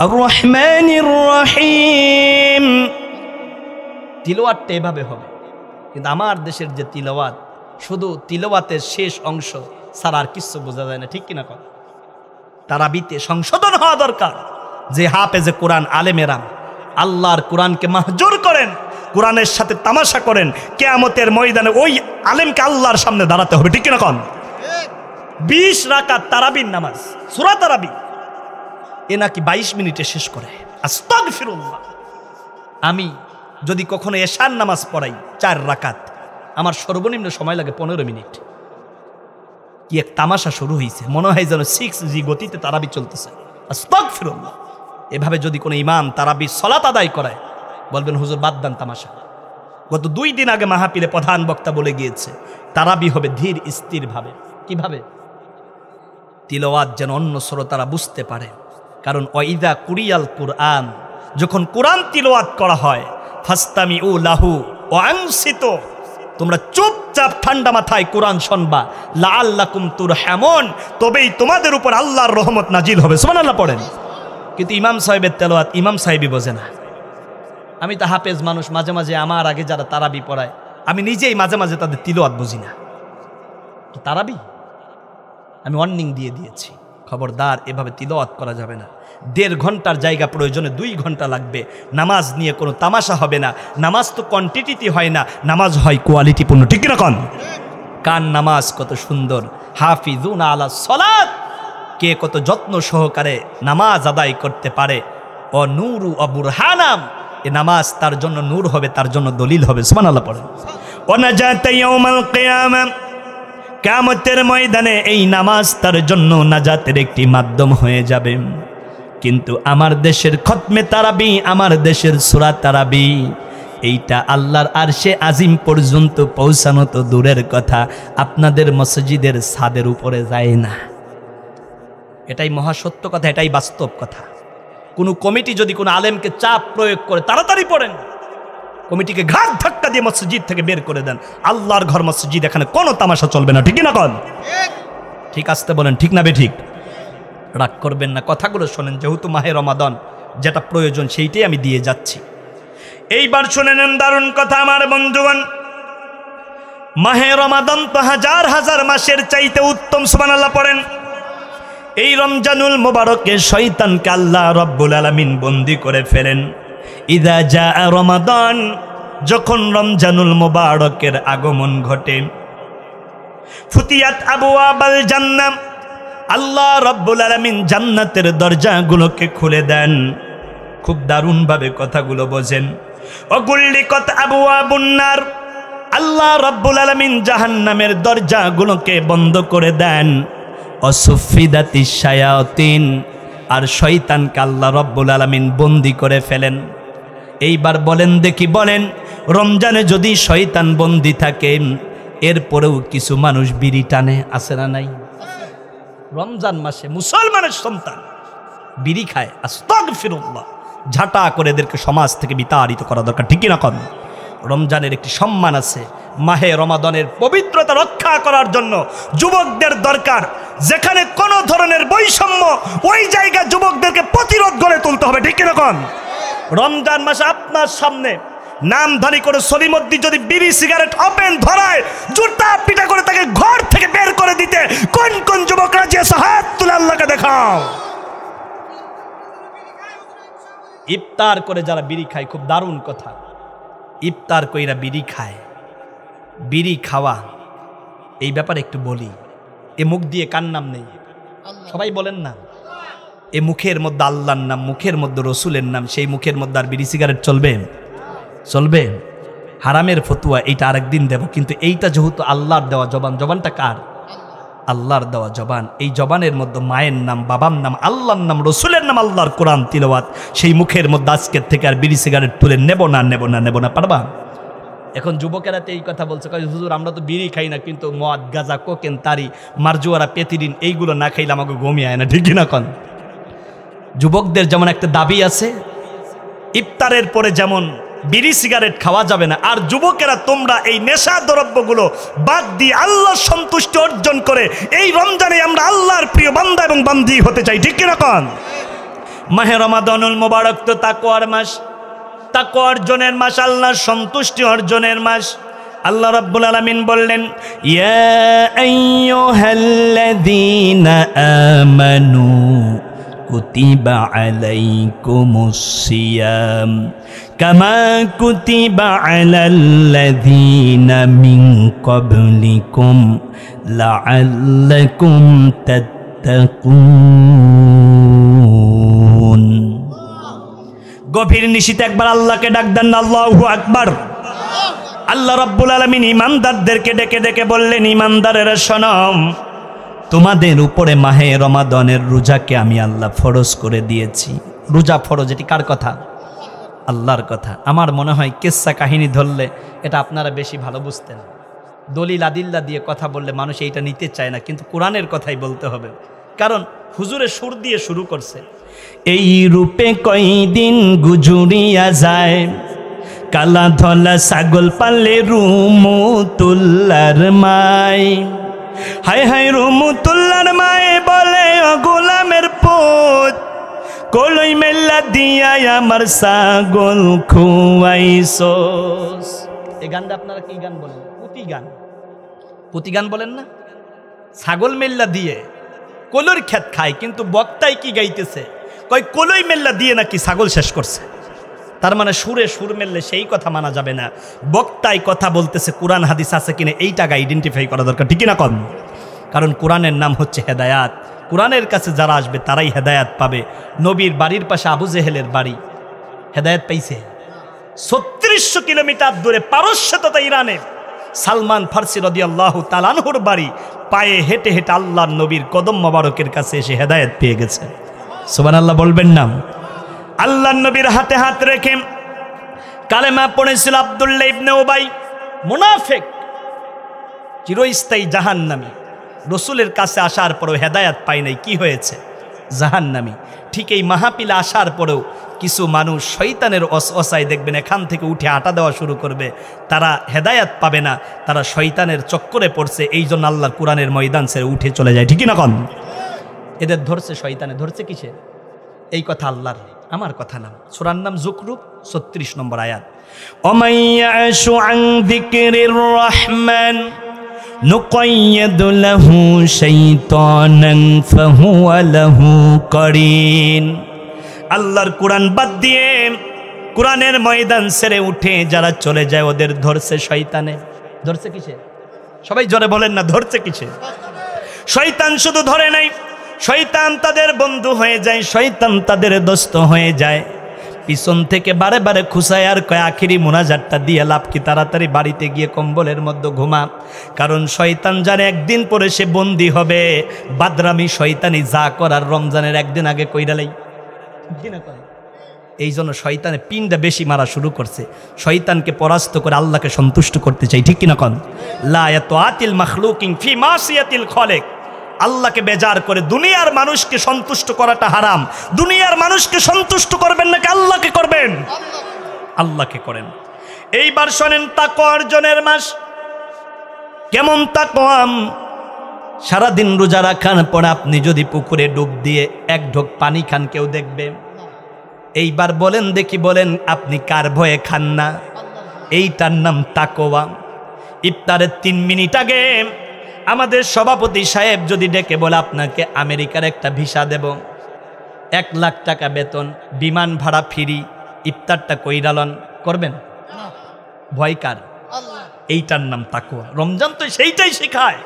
আর রহমানির রহিম। তিলাওয়াতটা এভাবে হবে। কিন্তু আমার দেশের যে তিলাওয়াত, শুধু তিলাওয়াতের শেষ অংশ ছাড়া আর কিছু বোঝা যায় না, ঠিক কিনা কর? তারাবিতে সংশোধন হওয়া দরকার। যে হাফেজে কোরআন, আলেমেরা আল্লাহর কোরআনকে মাহজুর করেন, কোরআনের সাথে তামাশা করেন, কিয়ামতের ময়দানে ওই আলেমকে আল্লাহর সামনে দাঁড়াতে হবে, ঠিক কিনা কোন? 20 রাকাত তারাবির নামাজ, সূরা তারাবি, এ নাকি 22 মিনিটে শেষ করে। আস্তাগফিরুল্লাহ। আমি যদি কখনো এশার নামাজ পড়াই 4 রাকাত, আমার সর্বনিম্ন সময় লাগে 15 মিনিট। কি এক তামাশা শুরু হয়েছে, মনে হয় যেন 6G গতিতে তারাবি চলতেছে। আস্তাগফিরুল্লাহ। এভাবে যদি কোনো ইমাম তারাবি সালাত আদায় করায়, বলবেন হুজুর বাদ দেন তামাশা। গত 2 দিন আগে মাহফিলে প্রধান বক্তা বলে গিয়েছে তারাবি হবে ধীর স্থির ভাবে। কিভাবে? তিলাওয়াত যেন অন্য শ্রোতারা বুঝতে পারে। কারণ ওয়াইদা কুরিয়াল কুরআন, যখন কোরআন তিলাওয়াত করা হয়, ফাস্তামিউ লাহু ওয়া আনসিতু, তোমরা চুপচাপ ঠান্ডা মাথায় কোরআন শুনবা, লাআল্লাকুম তুরহামুন, তবেই তোমাদের উপর আল্লাহর রহমত নাজিল হবে। সুবহানাল্লাহ পড়েন। কিন্তু ইমাম সাহেবের তেলাওয়াত ইমাম সাহেবই বোঝে না। আমি তো হাফেজ মানুষ, মাঝে মাঝে আমার আগে যারা তারাবি পড়ায়, আমি নিজেই মাঝে মাঝে তাদের তিলাওয়াত বুঝি না। তারাবি আমি ওয়ার্নিং দিয়ে দিয়েছি, খবরদার এভাবে তিলাওয়াত করা যাবে না। 1.5 ঘন্টার জায়গা প্রয়োজনে 2 ঘন্টা লাগবে। নামাজ নিয়ে কোনো তামাশা হবে না। নামাজ তো কোয়ান্টিটিতে হয় না, নামাজ হয় কোয়ালিটিপূর্ণ, ঠিক না কোন? কান নামাজ কত সুন্দর, হাফিজুনা আলা সলাত, কে কত যত্ন সহকারে নামাজ আদায় করতে পারে। ও নূরু ও বুরহানাম, এ নামাজ তার জন্য নূর হবে, তার জন্য দলিল হবে। সুবহানাল্লাহ পড়েন। ওয়া নাজাতা ইয়াউমাল কিয়ামা, কিয়ামতের ময়দানে এই নামাজ তার জন্য নাজাতের একটি মাধ্যম হয়ে যাবে। কিন্তু আমার দেশের খতমে তারাবি, আমার দেশের সূরা তারাবি, এইটা আল্লাহর আরশে আজিম পর্যন্ত পৌঁছানো তো দূরের কথা, আপনাদের মসজিদের ছাদের উপরে যায় না। এটাই মহাসত্য কথা, এটাই বাস্তব কথা। কোনো কমিটি যদি কোনো আলেমকে চাপ প্রয়োগ করে তাড়াতাড়ি পড়েন, কমিটিকে ঘাট ধাক্কা দিয়ে মসজিদ থেকে বের করে দেন। আল্লাহর ঘর মসজিদ, এখানে কোনো তামাশা চলবে না, ঠিক না কোন? ঠিক আসতে বলেন, ঠিক না বে ঠিক? রাগ করবেন না, কথাগুলো শোনেন। যেহেতু মাহে রমাদান, যেটা প্রয়োজন সেইটাই আমি দিয়ে যাচ্ছি। এইবার শুনে নেন দারুণ কথা আমার বন্ধুগণ। মাহে রমাদান তো হাজার হাজার মাসের চাইতে উত্তম। সুবহানাল্লাহ পড়েন। এই রমজানুল মুবারকে শয়তানকে আল্লাহ রাব্বুল আলামিন বন্দী করে ফেলেন। ইযা জাআ রমাদান, যখন রমজানুল মুবারকের আগমন ঘটে, ফুতিয়াত আবওয়াবাল জান্নাহ, আল্লাহ রাব্বুল আলামিন জান্নাতের দরজাগুলোকে খুলে দেন। খুব দারুণভাবে কথাগুলো বোঝেন। ওয়াগুল্লিকাত আবওয়াবুন নার, আল্লাহ রাব্বুল আলামিন জাহান্নামের দরজাগুলোকে বন্ধ করে দেন। অসুফিদাতিশ শায়াতিন, আর শয়তানকে আল্লাহ রাব্বুল আলামিন বন্দী করে ফেলেন। এইবার বলেন দেখি, বলেন রমজানে যদি শয়তান বন্দী থাকেন, এরপরেও কিছু মানুষ বিড়ি টানে, আছে না নাই? রমজান মাসে মুসলমানের সন্তান বিড়ি খায়। আস্তাগফিরুল্লাহ। ঝাঁটা করে এদেরকে সমাজ থেকে বিতাড়িত করা দরকার, ঠিক না কোন? রমজানের একটি সম্মান আছে। মাহে রমাদানের পবিত্রতা রক্ষা করার জন্য যুবকদের দরকার। যেখানে কোনো ধরনের বৈষম্য, ওই জায়গায় যুবকদেরকে প্রতিরোধ গড়ে তুলতে হবে, ঠিক না কোন? রমজান মাসে আপনার সামনে নামধারী করে সলিমুদ্দিন যদি বিড়ি সিগারেট ওপেন ধরায়, জুতা পিটা করে তাকে ঘর থেকে বের করে দিতে কোন কোন যুবকরা যে হাত তুলে আল্লাহকে দেখাও। ইফতার করে যারা বিড়ি খায়, খুব দারুণ কথা, ইফতার কইরা বিড়ি খায়। বিড়ি খাওয়া এই ব্যাপারে একটু বলি। এ মুখ দিয়ে কার নাম নেই? সবাই বলেন না। এ মুখের মধ্যে আল্লাহর নাম, মুখের মধ্যে রসুলের নাম, সেই মুখের মধ্যে আর বিড়ি সিগারেট চলবে? চলবে? হারামের ফতুয়া এইটা আরেকদিন দেব। কিন্তু এইটা যেহেতু আল্লাহর দেওয়া জবান, জবানটা কার? আল্লাহর দেওয়া জবান। এই জবানের মধ্যে মায়ের নাম, বাবার নাম, আল্লাহর নাম, রসুলের নাম, আল্লাহর কোরআন তিলাওয়াত। সেই মুখের মধ্যে আজকের থেকে আর বিড়ি সিগারেট তুলে নেব না, নেব না, নেব না, পারবা? এখন যুবকেরা তো এই কথা বলছে, হুজুর আমরা তো বিড়ি খাই না, কিন্তু মদ, গাঁজা, কোকেন, তারি, মারজুয়ারা, পেতিরিন এইগুলো না খাইলে আমাকে ঘুমিয়ে আয় না, ঠিক না কোন? যুবকদের যেমন একটা দাবি আছে, ইফতারের পরে যেমন বিড়ি সিগারেট খাওয়া যাবে না, আর যুবকেরা তোমরা এই নেশা দ্রব্যগুলো বাদ দিয়ে আল্লাহ সন্তুষ্টি অর্জন করে এই রমজানে আমরা আল্লাহর প্রিয় বান্দা এবং বান্দি হতে চাই, ঠিক না কোন? মাহে রমাদানুল মুবারক তো তাকওয়ার মাস, তাকওয়া অর্জনের মাস, আল্লাহর সন্তুষ্টি অর্জনের মাস। আল্লাহ রাব্বুল আলামিন বললেন, ইয়া আইয়ুহাল্লাযীনা আমানু কুতিবা আলাইকুমুস সিয়াম কামা কুতিবা আলাল্লাযীনা মিন ক্বাবলিকুম লাআল্লাকুম তাত্তাকুন। গভীর নিশীতে একবার আল্লাহকে ডাক দেন, আল্লাহু আকবার। আল্লাহ রাব্বুল আলামিন ঈমানদারদেরকে ডেকে ডেকে বললেন, ঈমানদারেরা শোনো, তোমাদের উপরে মাহে রমাদানের রোজাকে আমি আল্লাহ ফরজ করে দিয়েছি। রোজা ফরজ, এটি কার কথা? আল্লাহর কথা। আমার মনে হয় কিসসা কাহিনী ধরলে এটা আপনারা বেশি ভালো বুঝতেন। দলিল আদিল্লা দিয়ে কথা বললে মানুষ এইটা নিতে চায় না, কিন্তু কোরআনের কথাই বলতে হবে, কারণ হুজুরে সুর দিয়ে শুরু করছে। এই রূপে কয়দিন গুজুরিয়া যায়, কালা ধলা ছাগল পালে রুমুতুল্লার মাই। হায় হায় রুমুতুল্লার মায়ে বলে, ও গোলামের পুত, কলই মেল্লা দিয়া আমার ছাগল খুয়াইছস। এই গানটা আপনারা কি গান বলেন? পুতি গান। পুতি গান বলেন না? ছাগল মেল্লা দিয়ে কলর খেত খায়, কিন্তু বক্তাই কি গাইতেছে, কয় কলই মেল্লা দিয়ে নাকি ছাগল শেষ করছে। তার মানে সুরে সুর মেললে সেই কথা মানা যাবে না, বক্তাই কথা বলতেছে, কোরআন হাদিস আছে কিনা এইটাকে আইডেন্টিফাই করা দরকার, ঠিক না কম? কারণ কোরআনের নাম হচ্ছে হেদায়াত। কোরআনের কাছে যারা আসবে তারাই হেদায়াত পাবে। নবীর বাড়ির পাশে আবু জেহেলের বাড়ি, হেদায়াত পাইছে? ৩৬০০ কিলোমিটার দূরে পারস্য তথা ইরানের সালমান ফার্সি রাদিয়াল্লাহু তাআলা আনহুর বাড়ি, পায়ে হেঁটে হেঁটে আল্লাহর নবীর কদম মোবারকের কাছে এসে হেদায়েত পেয়ে গেছে। সুবহানাল্লাহ বলবেন না? আল্লাহর নবীর হাতে হাত রেখে কালেমা পড়েছিল আব্দুল্লাহ ইবনে উবাই, মুনাফিক, চিরস্থায়ী জাহান্নামী। রসুলের কাছে আসার পরেও হেদায়েত পায় নাই, কি হয়েছে? জাহান্নামী। ঠিক এই মাহফিলে আসার পরেও কিছু মানুষ শয়তানের অসায় দেখবেন এখান থেকে উঠে আটা দেওয়া শুরু করবে, তারা হেদায়েত পাবে না, তারা শয়তানের চক্করে পড়ছে। এই জন্য আল্লাহর কোরআনের ময়দান ছেড়ে উঠে চলে যায়, ঠিক না কন? এদের ধরছে শয়তানে, ধরছে কিসে? এই কথা আল্লাহর, আমার কথা না। সূরার নাম যুকরুফ, ৩৬ নম্বর আয়াত। ওমাইয়াশু আন যিকরির রহমান নুকাইয়্যিদ লাহু শাইতানান ফাহুয়া লাহু করিন। আল্লাহর কোরআন বাদ দিয়ে কোরআনের ময়দান ছেড়ে উঠে যারা চলে যায় ওদের ধরছে শয়তানে। ধরছে কিসে? সবাই জোরে বলেন না, ধরছে কিসে? শয়তান শুধু ধরে নাই, শয়তান তাদের বন্ধু হয়ে যায়, শয়তান তাদের দোস্ত হয়ে যায়। পিছন থেকে বারে বারে খুশায় আর কয়, আখিরি মুনাজাতটা দিয়ে লাভ কি, তাড়াতাড়ি বাড়িতে গিয়ে কম্বলের মধ্যে ঘুমা। কারণ শয়তান জানে একদিন পরে সে বন্দি হবে। বাদরামি শয়তানি যা করার রমজানের একদিন আগে কইরালাই। এই জন্য শয়তানে পিনটা বেশি মারা শুরু করছে। শয়তানকে পরাস্ত করে আল্লাহকে সন্তুষ্ট করতে চাই, ঠিক কিনা কন? লা ইয়াতুআতিল মাখলুকিন ফি মাসিয়াতিল খালিক। আল্লাহকে বেজার করে দুনিয়ার মানুষকে সন্তুষ্ট করাটা হারাম। দুনিয়ার মানুষকে সন্তুষ্ট করবেন নাকি আল্লাহকে করবেন? আল্লাহকে করেন। এইবার শোনেন, তাকওয়া অর্জনের মাস। কেমন তাকওয়া? সারাদিন রোজা রাখার পর আপনি যদি পুকুরে ডুব দিয়ে এক ঢোক পানি খান, কেউ দেখবে? এইবার বলেন দেখি, বলেন আপনি কার ভয়ে খান না? এইটার নাম তাকওয়া। ইফতারের ৩ মিনিট আগে আমাদের সভাপতি সাহেব যদি ডেকে বলে, আপনাকে আমেরিকার একটা ভিসা দেব, ১ লাখ টাকা বেতন, বিমান ভাড়া ফ্রি, ইফতারটা কইরালন, করবেন? ভয় কার? এইটার নাম তাকওয়া। রমজান তো সেইটাই শেখায়।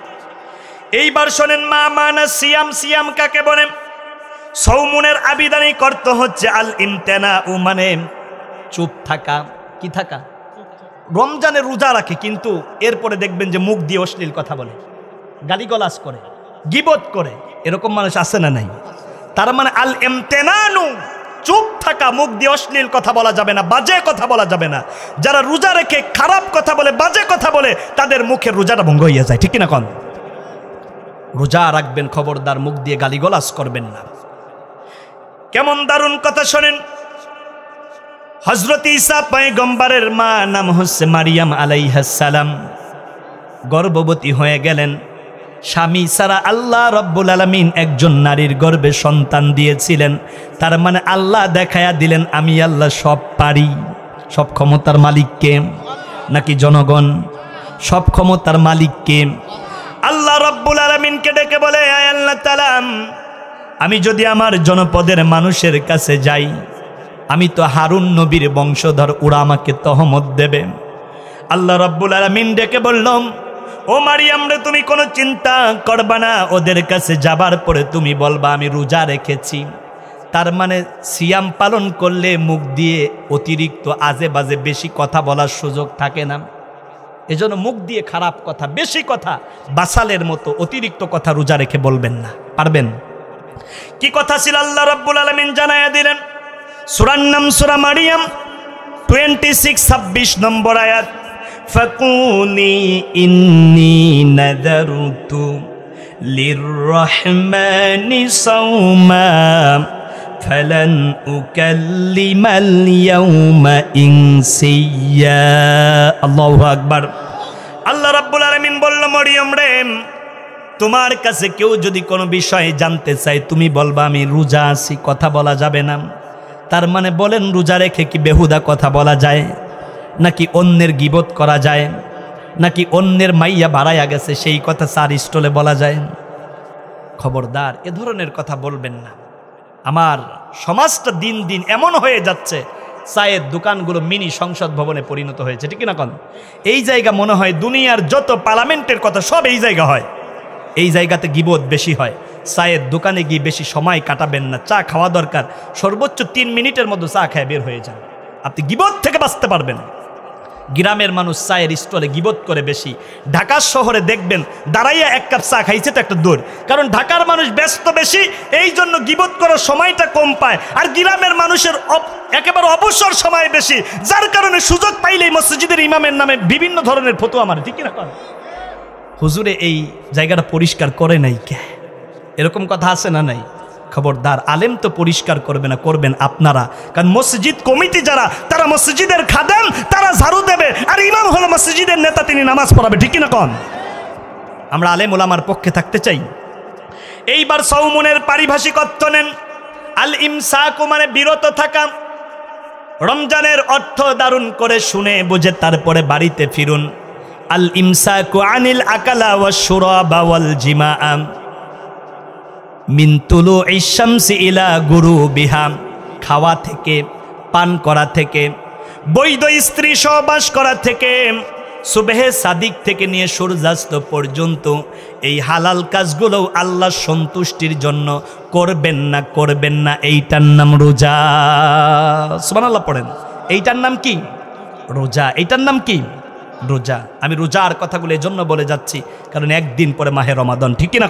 এইবার শোনেন, মা মানা সিয়াম। সিয়াম কাকে বলে? সৌমুনের আবিদানি করতে হচ্ছে আল ইমতেনা, মানে চুপ থাকা। কি থাকা? রমজানে রোজা রাখে, কিন্তু এরপরে দেখবেন যে মুখ দিয়ে অশ্লীল কথা বলে, গালিগালাজ করে, গীবত করে। এরকম মানুষ আছে না নাই? তার মানে আল ইমতেনানু, চুপ থাকা, মুখ দিয়ে অশ্লীল কথা বলা যাবে না, বাজে কথা বলা যাবে না। যারা রোজা রেখে খারাপ কথা বলে, বাজে কথা বলে, তাদের মুখের রোজাটা ভঙ্গ হয়ে যায়, ঠিক না কন? রোজা রাখবেন, খবরদার মুখ দিয়ে গালিগালাজ করবেন না। কেমন দারুণ কথা শোনেন। হযরত ঈসা পয়গম্বরের মা নাম হচ্ছে মারিয়াম আলাইহিস সালাম, গর্ভবতী হয়ে গেলেন। স্বামী ছাড়া আল্লাহ রাব্বুল আলামিন একজন নারীর গর্ভে সন্তান দিয়েছিলেন। তার মানে আল্লাহ দেখায়া দিলেন, আমি আল্লাহ সব পারি। সব ক্ষমতার মালিক কে? নাকি জনগণ? সব ক্ষমতার মালিক কে? আল্লাহ রাব্বুল আলামিনকে ডেকে বলে, আয় আল্লাহ তাআলা, আমি যদি আমার জনপদের মানুষের কাছে যাই, আমি তো হারুন নবীর বংশধর, ওরা আমাকে তহমত দেবে। আল্লাহ রাব্বুল আলামিন ডেকে বললাম, ও মারিয়াম রে, তুমি কোনো চিন্তা করবা না, ওদের কাছে যাবার পরে তুমি বলবা আমি রোজা রেখেছি। তার মানে সিয়াম পালন করলে মুখ দিয়ে অতিরিক্ত আজে বাজে বেশি কথা বলার সুযোগ থাকে না। এজন্য মুখ দিয়ে খারাপ কথা, বেশি কথা, বাসালের মতো অতিরিক্ত কথা রোজা রেখে বলবেন না। পারবেন? কি কথা ছিল আল্লাহ রাব্বুল আলামিন জানায়া দিলেন। সূরার নাম সূরা মারিয়াম 26 নম্বর আয়াত, ফাকুলি ইন্নী নাযারতু লিররহমানি সাওমা ফালান উকাল্লিমাল ইয়াওমা ইনসিয়া। আল্লাহু আকবার। আল্লাহ রাব্বুল আলামিন বলল, মরিয়ম রে, তোমার কাছে কেউ যদি কোনো বিষয় জানতে চায় তুমি বলবা আমি রোজা আছি, কথা বলা যাবে না। তার মানে বলেন, রোজা রেখে কি বেহুদা কথা বলা যায়, নাকি অন্যের গীবত করা যায়, নাকি অন্যের মাইয়া বাড়াইয়া গেছে সেই কথা চার স্টলে বলা যায়? খবরদার, এ ধরনের কথা বলবেন না। আমার সমাজটা দিন দিন এমন হয়ে যাচ্ছে, চায়ের দোকানগুলো মিনি সংসদ ভবনে পরিণত হয়েছে, ঠিক না? এই জায়গা মনে হয় দুনিয়ার যত পার্লামেন্টের কথা সব এই জায়গা হয়। এই জায়গাতে গীবত বেশি হয়। চায়ের দোকানে গিয়ে বেশি সময় কাটাবেন না। চা খাওয়া দরকার, সর্বোচ্চ 3 মিনিটের মধ্যে চা খেয়ে বের হয়ে যান, আপনি গীবত থেকে বাঁচতে পারবেন। গ্রামের মানুষ চায়ের স্টলে গীবত করে বেশি। ঢাকা শহরে দেখবেন দাঁড়াইয়া 1 কাপ চা খাইছে তো একটা দৌড়, কারণ ঢাকার মানুষ ব্যস্ত বেশি, এই জন্য গীবত করার সময়টা কম পায়। আর গ্রামের মানুষের একেবারে অবসর সময় বেশি, যার কারণে সুযোগ পাইলেই মসজিদের ইমামের নামে বিভিন্ন ধরনের ফতোয়া মারে, ঠিক না? হুজুরে এই জায়গাটা পরিষ্কার করে নাই কে, এরকম কথা আছে না নাই? খবরদার, আলেম তো পরিষ্কার করবে না, করবেন আপনারা। কারণ মসজিদ কমিটি যারা, তারা মসজিদের খাদেম, তারা ঝাড়ু দেবে, আর ইমাম হলো মসজিদের নেতা, তিনি নামাজ পড়াবে, ঠিক না? আমরা আলেম ওলামার পক্ষে থাকতে চাই। এইবার সাওমুনের পারিভাষিক অর্থ নেন। আল ইমসাকু মানে বিরত থাকা। রমজানের অর্থ দারুণ করে শুনে বুঝে তারপরে বাড়িতে ফিরুন। আল ইমসাকু আনিল আকালা ওয়াশ শুরাবা ওয়াল জিমাআ মিন তুলুইশ শামসি ইলা গুরুবিহা, খাওয়া থেকে, পান করা থেকে, বৈধ স্ত্রী সহবাস করা থেকে, সুবহে সাদিক থেকে নিয়ে সূর্যাস্ত পর্যন্ত এই হালাল কাজগুলো আল্লাহর সন্তুষ্টির জন্য করবেন না, করবেন না। এইটার নাম রোজা। সুবহানাল্লাহ পড়েন। এইটার নাম কি? রোজা। এইটার নাম কি? রোজা। আমি রোজার কথাগুলো এজন্য বলে যাচ্ছি কারণ একদিন পরে মাহে রমাদান, ঠিক কিনা?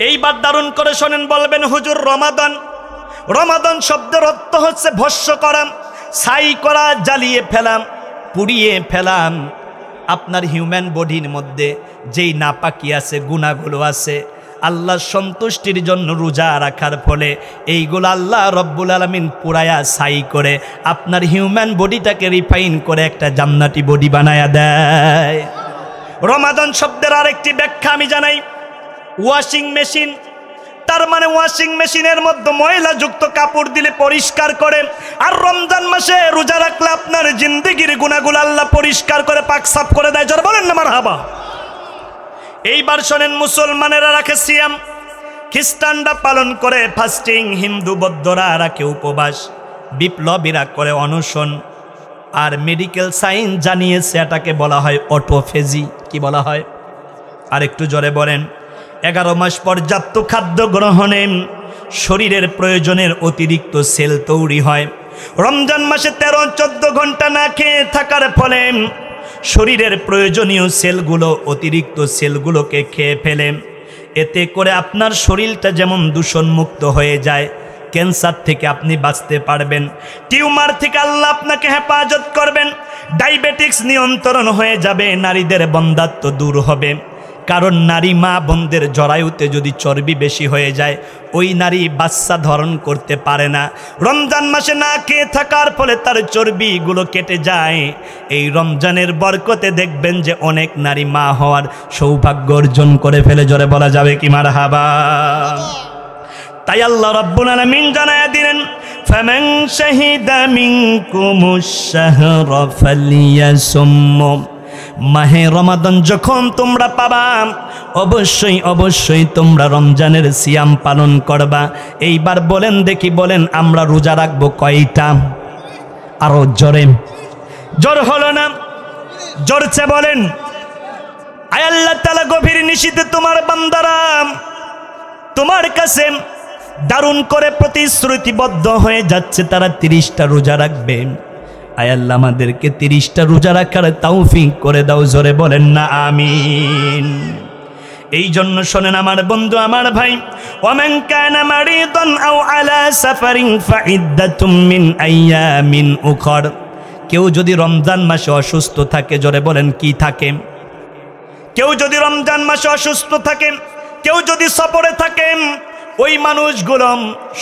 এইবার দারুণ করে শোনেন। বলবেন হুজুর রমাদান, রমাদান শব্দের অর্থ হচ্ছে ভস্য করা, ছাই করা, জ্বালিয়ে ফেলাম, পুড়িয়ে ফেলাম। আপনার হিউম্যান বডির মধ্যে যেই নাপাকি আছে, গুনাহগুলো আছে, আল্লাহর সন্তুষ্টির জন্য রোজা রাখার ফলে এইগুলো আল্লাহ রব্বুল আলামিন পুরায়া ছাই করে আপনার হিউম্যান বডিটাকে রিফাইন করে একটা জান্নাতি বডি বানায়া দেয়। রমাদান শব্দের আরেকটি ব্যাখ্যা আমি জানাই, ওয়াশিং মেশিন। তার মানে ওয়াশিং মেশিনের মধ্যে ময়লাযুক্ত কাপড় দিলে পরিষ্কার করে, আর রমজান মাসে রোজা রাখলে আপনার জিন্দেগির গুনাহগুলো আল্লাহ পরিষ্কার করে পাক সাফ করে দেয়। যারা বলেন না মারহাবা। এইবার শোনেন, মুসলমানেরা রাখে সিয়াম, খ্রিস্টানরা পালন করে ফাস্টিং, হিন্দু বৌদ্ধরা রাখে উপবাস, বিপ্লবীরা করে অনশন, আর মেডিকেল সায়েন্স জানিয়েছে এটাকে বলা হয় অটোফেজি। কি বলা হয়? আর একটু জোরে বলেন। 11 মাস পর্যাপ্ত খাদ্য গ্রহণে শরীরের প্রয়োজনের অতিরিক্ত সেল তৈরি হয়। রমজান মাসে 13-14 ঘন্টা না খেয়ে থাকার ফলে শরীরের প্রয়োজনীয় সেলগুলো, অতিরিক্ত সেলগুলোকে খেয়ে ফেলে। এতে করে আপনার শরীরটা যেমন দূষণমুক্ত হয়ে যায়, ক্যান্সার থেকে আপনি বাঁচতে পারবেন, টিউমার থেকে আল্লাহ আপনাকে হেফাজত করবেন, ডায়াবেটিস নিয়ন্ত্রণ হয়ে যাবে, নারীদের বন্ধ্যাত্ব দূর হবে। কারণ নারী মা বোনদের জরায়ুতে যদি চর্বি বেশি হয়ে যায়, ওই নারী বাচ্চা ধারণ করতে পারে না। রমজান মাসে না খেয়ে থাকার ফলে তার চর্বিগুলো কেটে যায়। এই রমজানের বরকতে দেখবেন যে অনেক নারী মা হওয়ার সৌভাগ্য অর্জন করে ফেলে। জোরে বলা যাবে কি মারহাবা? তাই আল্লাহ রাব্বুল আলামিন জানায়া দিলেন, ফামান শাহিদা মিনকুমুশ শাহরা ফালইয়াসুম মাহে রমাদান যখন তোমরা পাবা অবশ্যই অবশ্যই তোমরা রমজানের সিয়াম পালন করবা। এইবার বলেন দেখি, বলেন আমরা রোজা রাখবো কয়টা? আরো জোরে, জোর হলো না, জোরছে বলেন। আয় আল্লাহ তাআলা গভীর নিশীথে তোমার বান্দারা তোমার কাছে দারুণ করে প্রতিশ্রুতিবদ্ধ হয়ে যাচ্ছে, তারা 30টা রোজা রাখবে। আয় আল্লাহ আমাদেরকে 30টা রোজা রাখার তৌফিক করে দাও, জোরে বলেন না আমিন। এই জন্য শোনেন আমার বন্ধু, আমার ভাই, ওয়ামান কানা মারিদান আও আলা সাফারিন ফাইদ্দাতুম মিন আইয়ামিন উখর। কেউ যদি রমজান মাসে অসুস্থ থাকে, জোরে বলেন কি থাকে? কেউ যদি রমজান মাসে অসুস্থ থাকেন, কেউ যদি সফরে থাকেন, ওই মানুষগুলো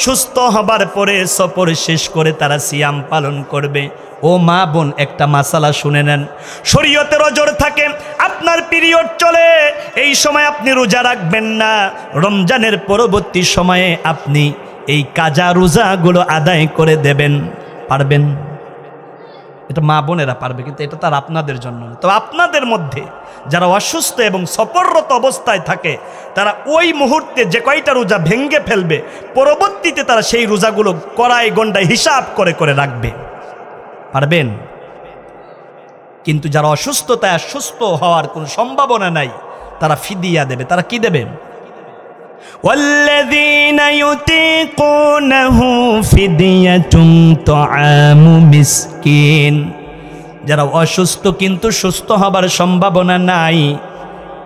সুস্থ হবার পরে সফর শেষ করে তারা সিয়াম পালন করবে। ও মা বোন, একটা মাসালা শুনে নেন। শরীয়তে রোজা থাকে, আপনার পিরিয়ড চলে, এই সময় আপনি রোজা রাখবেন না। রমজানের পরবর্তী সময়ে আপনি এই কাজা রোজাগুলো আদায় করে দেবেন। পারবেন? এটা মা বোনেরা পারবে, কিন্তু এটা তার আপনাদের জন্য না। তো আপনাদের মধ্যে যারা অসুস্থ এবং সফররত অবস্থায় থাকে, তারা ওই মুহূর্তে যে কয়টা রোজা ভেঙ্গে ফেলবে, পরবর্তীতে তারা সেই রোজাগুলো কড়াই গন্ডায় হিসাব করে করে রাখবে। পারবেন? কিন্তু যারা অসুস্থতায় সুস্থ হওয়ার কোনো সম্ভাবনা নাই, তারা ফিদিয়া দেবে। তারা কি দেবে? ওয়াল্লাযীনা ইউতীকুনাহু ফিদিয়াতুন তুআমু মিসকিন। যারা অসুস্থ কিন্তু সুস্থ হবার সম্ভাবনা নাই,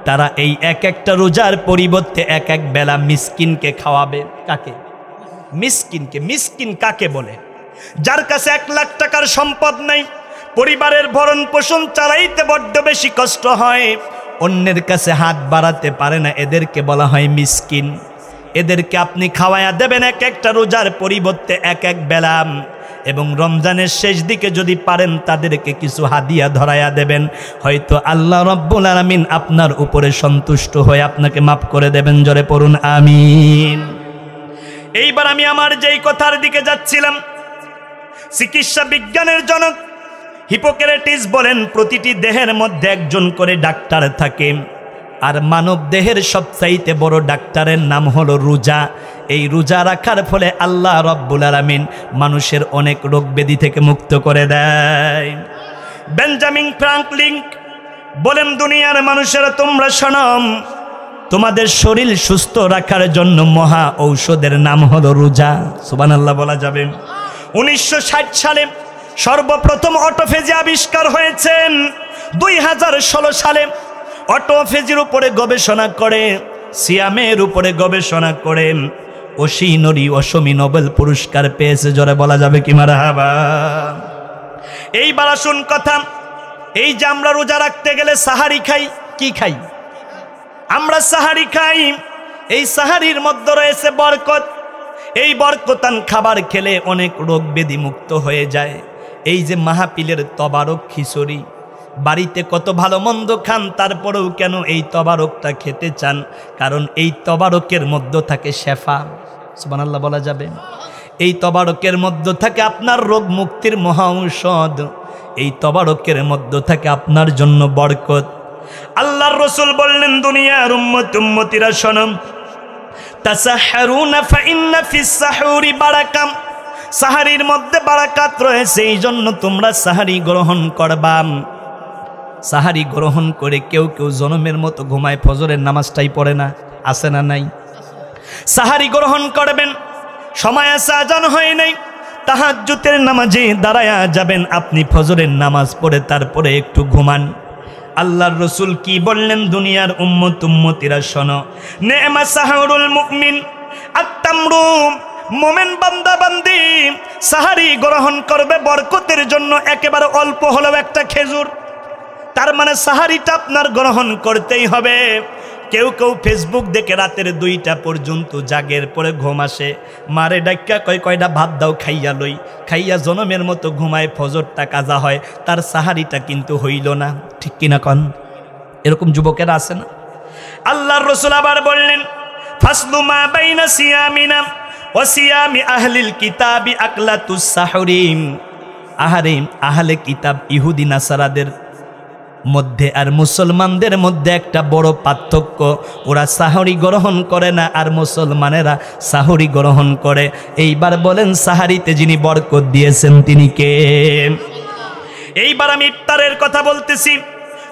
তারা এই এক একটা রোজার পরিবর্তে এক এক বেলা মিসকিনকে খাওয়াবে। কাকে? মিসকিনকে। মিসকিন কাকে বলে? যার কাছে 1 লাখ টাকার সম্পদ নাই, পরিবারের ভরণ পোষণ চালাইতে বড্ড বেশি কষ্ট হয়, অন্যের কাছে হাত বাড়াতে পারে না, এদেরকে বলা হয় মিসকিন। এদেরকে আপনি খাওয়ায়া দেবেন এক একটা রোজার পরিবর্তে এক এক বেলা, এবং রমজানের শেষ দিকে যদি পারেন তাদেরকে কিছু হাদিয়া ধরায়া দেবেন। হয়তো আল্লাহ রাব্বুল আলামিন আপনার উপরে সন্তুষ্ট হয়ে আপনাকে মাফ করে দেবেন। জোরে পড়ুন আমিন। এইবার আমি আমার যেই কথার দিকে যাচ্ছিলাম, চিকিৎসা বিজ্ঞানের জনক হিপোক্রেটিস বলেন, প্রতিটি দেহের মধ্যে একজন করে ডাক্তার থাকে, আর মানব দেহের সবচাইতে বড় ডাক্তারের নাম হলো রোজা। এই রোজা রাখার ফলে আল্লাহ রাব্বুল আলামিন মানুষের অনেক রোগ ব্যাধি থেকে মুক্ত করে দেয়। বেঞ্জামিন ফ্রাঙ্কলিন বলেন, দুনিয়ার মানুষেরা তোমরা শোনো, তোমাদের শরীর সুস্থ রাখার জন্য মহা ঔষধের নাম হলো রোজা। সুবহানাল্লাহ বলা যাবে? 1960 সালে সর্বপ্রথম অটোফেজি আবিষ্কার হয়েছে। 2016 সালে অটোফেজির উপরে গবেষণা করে, সিয়ামের উপরে গবেষণা করে অসমি নোবেল পুরস্কার পেয়েছে। জোরে বলা যাবে কি মারহাবা? এইবার আসুন কথা, এই যে আমরা রোজা রাখতে গেলে সাহারি খাই, কি খাই? আমরা সাহারি খাই। এই সাহারির মধ্যে রয়েছে বরকত। এই বরকতান খাবার খেলে অনেক রোগ ব্যাধি মুক্ত হয়ে যায়। এই যে মাহফিলের তবারক খিচুড়ি, বাড়িতে কত ভালো মন্দ খান, তারপরেও কেন এই তবারকটা খেতে চান? কারণ এই তবারকের মধ্যে থাকে শেফা। সুবহানাল্লাহ বলা যাবে? এই তবারকের মধ্যে থাকে আপনার রোগ মুক্তির মহা ঔষধ। এই তবারকের মধ্যে থাকে আপনার জন্য বরকত। আল্লাহর রাসূল বললেন, দুনিয়ার উম্মতিরা শোনো, তাসাহহারুনা ফাইন্না ফিস সাহুরি বারাকাম। সাহারির মধ্যে বারাকাত রয়েছে, এই জন্য তোমরা সাহারি গ্রহণ করবা। সাহারি গ্রহণ করে কেউ কেউ জনমের মতো ঘুমায়, ফজরের নামাজটাই পড়ে না। আছে না নাই? সাহারি গ্রহণ করবেন, সময় আছে, আজান হয় নাই, তাহাজ্জুদের নামাজে দাঁড়ায়া যাবেন, আপনি ফজরের নামাজ পড়ে তারপরে একটু ঘুমান। আল্লাহর রাসূল কি বললেন? দুনিয়ার উম্মতিরা শোনো, নেমা সাহরুল মুমিন আত-তামরু। মোমেন বান্দা বান্দি সাহারি গ্রহণ করবে বরকতের জন্য একেবারে অল্প হলেও একটা খেজুর। তার মানে সাহারিটা আপনার গ্রহণ করতেই হবে। কেউ কেউ ফেসবুক দেখে রাতের 2টা পর্যন্ত জাগের, পরে ঘুম আসে, মারে ডাক্কা কয়টা ভাত দাও, খাইয়া লই, খাইয়া জনমের মতো ঘুমায়, ফজরটা কাজা হয়, তার সাহারিটা কিন্তু হইল না। ঠিক কিনা কন? এরকম যুবকেরা আছে না? আল্লাহর রাসূল আবার বললেন, ফাসলু মা বাইনা সিয়ামিনা ওয়া সিয়ামি আহলিল কিতাবি আকলাতুস সাহুরিম। আহারে আহলে কিতাব ইহুদি নাসারাদের মধ্যে আর মুসলমানদের মধ্যে একটা বড় পার্থক্য, ওরা সাহরি গ্রহণ করে না আর মুসলমানেরা সাহরি গ্রহণ করে। এইবার বলেন সাহারিতে যিনি বরকত দিয়েছেন তিনি কে? এইবার আমি ইফতারের কথা বলতেছি।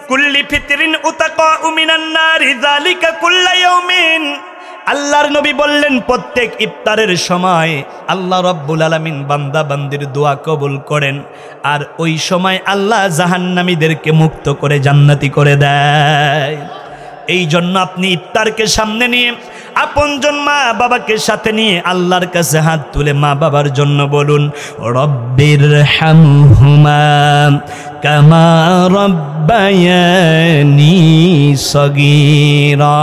কুল্লি ফিতরিন উতাকাউ মিনান নারি যালিকা কুল্লা ইয়াউমিন। আল্লাহর নবী বললেন প্রত্যেক ইফতারের সময় আল্লাহ রাব্বুল আলামিন বান্দা বান্দির দোয়া কবুল করেন, আর ওই সময় আল্লাহ জাহান্নামীদেরকে মুক্ত করে জান্নাতি করে দেয়। এই জন্য আপনি ইফতারকে সামনে নিয়ে আপনজন মা বাবাকে সাথে নিয়ে আল্লাহর কাছে হাত তুলে মা বাবার জন্য বলুন, রব্বির হামহুমা কামা রব্বায়ানি সগীরা।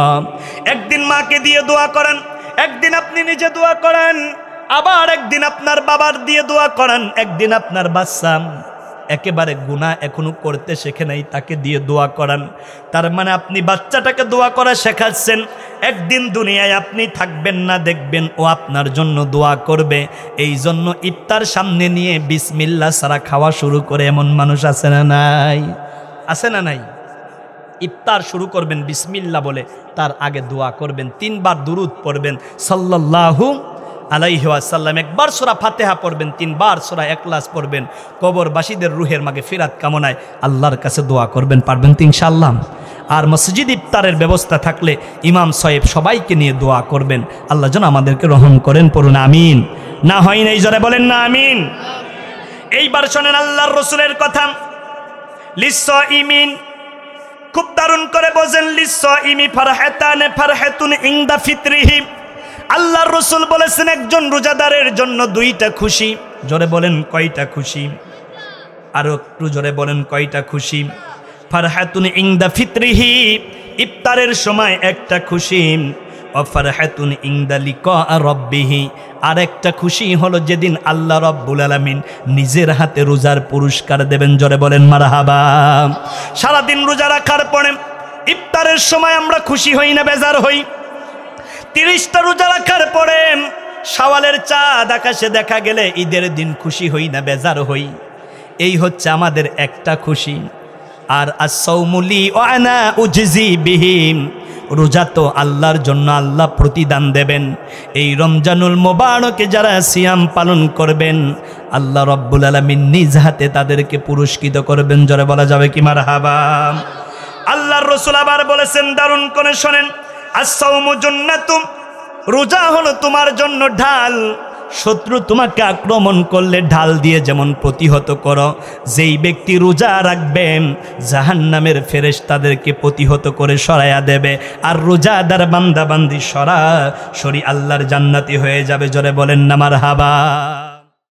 একদিন মাকে দিয়ে দোয়া করেন, একদিন আপনি নিজে দোয়া করেন, আবার একদিন আপনার বাবার দিয়ে দোয়া করেন, একদিন আপনার বাচ্চা একেবারে গুনাহ এখনো করতে শেখে নাই তাকে দিয়ে দোয়া করান। তার মানে আপনি বাচ্চাটাকে দোয়া করা শেখাচ্ছেন। একদিন দুনিয়ায় আপনি থাকবেন না, দেখবেন ও আপনার জন্য দোয়া করবে। এই জন্য ইফতার সামনে নিয়ে বিসমিল্লাহ ছাড়া খাওয়া শুরু করে এমন মানুষ আছে না নাই? আছে না নাই? ইফতার শুরু করবেন বিসমিল্লাহ বলে, তার আগে দোয়া করবেন, 3 বার দুরুদ পড়বেন সাল্লাল্লাহু আলাইহি ওয়াসাল্লাম, একবার সূরা ফাতিহা পড়বেন, 3 বার সূরা ইখলাস পড়বেন। কবরবাসীদের রুহের মাগফিরাত কামনায় আল্লাহর কাছে দোয়া করবেন। পারবেন তো ইনশাআল্লাহ? আর মসজিদ ইফতারের ব্যবস্থা থাকলে ইমাম সাহেব সবাইকে নিয়ে দোয়া করবেন, আল্লাহ যেন আমাদেরকে রহম করেন। পড়ুন আমিন। না হয় নাই জোরে বলেন না আমিন। এইবার শোনেন আল্লাহর রাসূলের কথা। লিসসাইমিন, খুব দারুণ করে বোঝেন। লিসসাইমি ফারহাতান ফারহাতুন ইনদা ফিতরিহি। আল্লাহর রাসূল বলেছেন একজন রোজাদারের জন্য 2টা খুশি। জোরে বলেন কয়টা খুশি? আরো একটু জোরে বলেন কয়টা খুশি? ফারহাতুন ইনদা ফিতরিহি, ইফতারের সময় একটা খুশি। ও ফারহাতুন ইনদা লিকা রাব্বিহি, আর একটা খুশি হলো যেদিন আল্লাহ রাব্বুল আলামিন নিজের হাতে রোজার পুরস্কার দেবেন। জোরে বলেন মারহাবা। সারাদিন রোজা রাখার পরে ইফতারের সময় আমরা খুশি হই না বেজার হই? 30টা রোজা রাখার পরে শাওয়ালের চাঁদ আকাশে দেখা গেলে ঈদের দিন খুশি হই না বেজার হই? এই হচ্ছে আমাদের একটা খুশি। আর as-sawmu li wa ana ujzi bihi, রোজা তো আল্লাহর জন্য, আল্লাহ প্রতিদান দেবেন। এই রমজানুল মোবারকে যারা সিয়াম পালন করবেন আল্লাহ রাব্বুল আলামিন নিজ হাতে তাদেরকে পুরস্কৃত করবেন। জোরে বলা যাবে কি মারহাবা? আল্লাহর রাসূল আবার বলেছেন, দারুণ করে শোনেন, as-sawmu junnatun, রোজা হলো তোমার জন্য ঢাল। শত্রু তোমাকে আক্রমণ করলে ঢাল দিয়ে যেমন প্রতিহত করো, যেই ব্যক্তি রোজা রাখবেন জাহান্নামের ফেরেশতাদেরকে প্রতিহত করে সরাইয়া দেবে। আর রোজাদার বান্দা বান্দি সরাসরি আল্লাহর জান্নাতি হয়ে যাবে। জোরে বলেন না মারহাবা।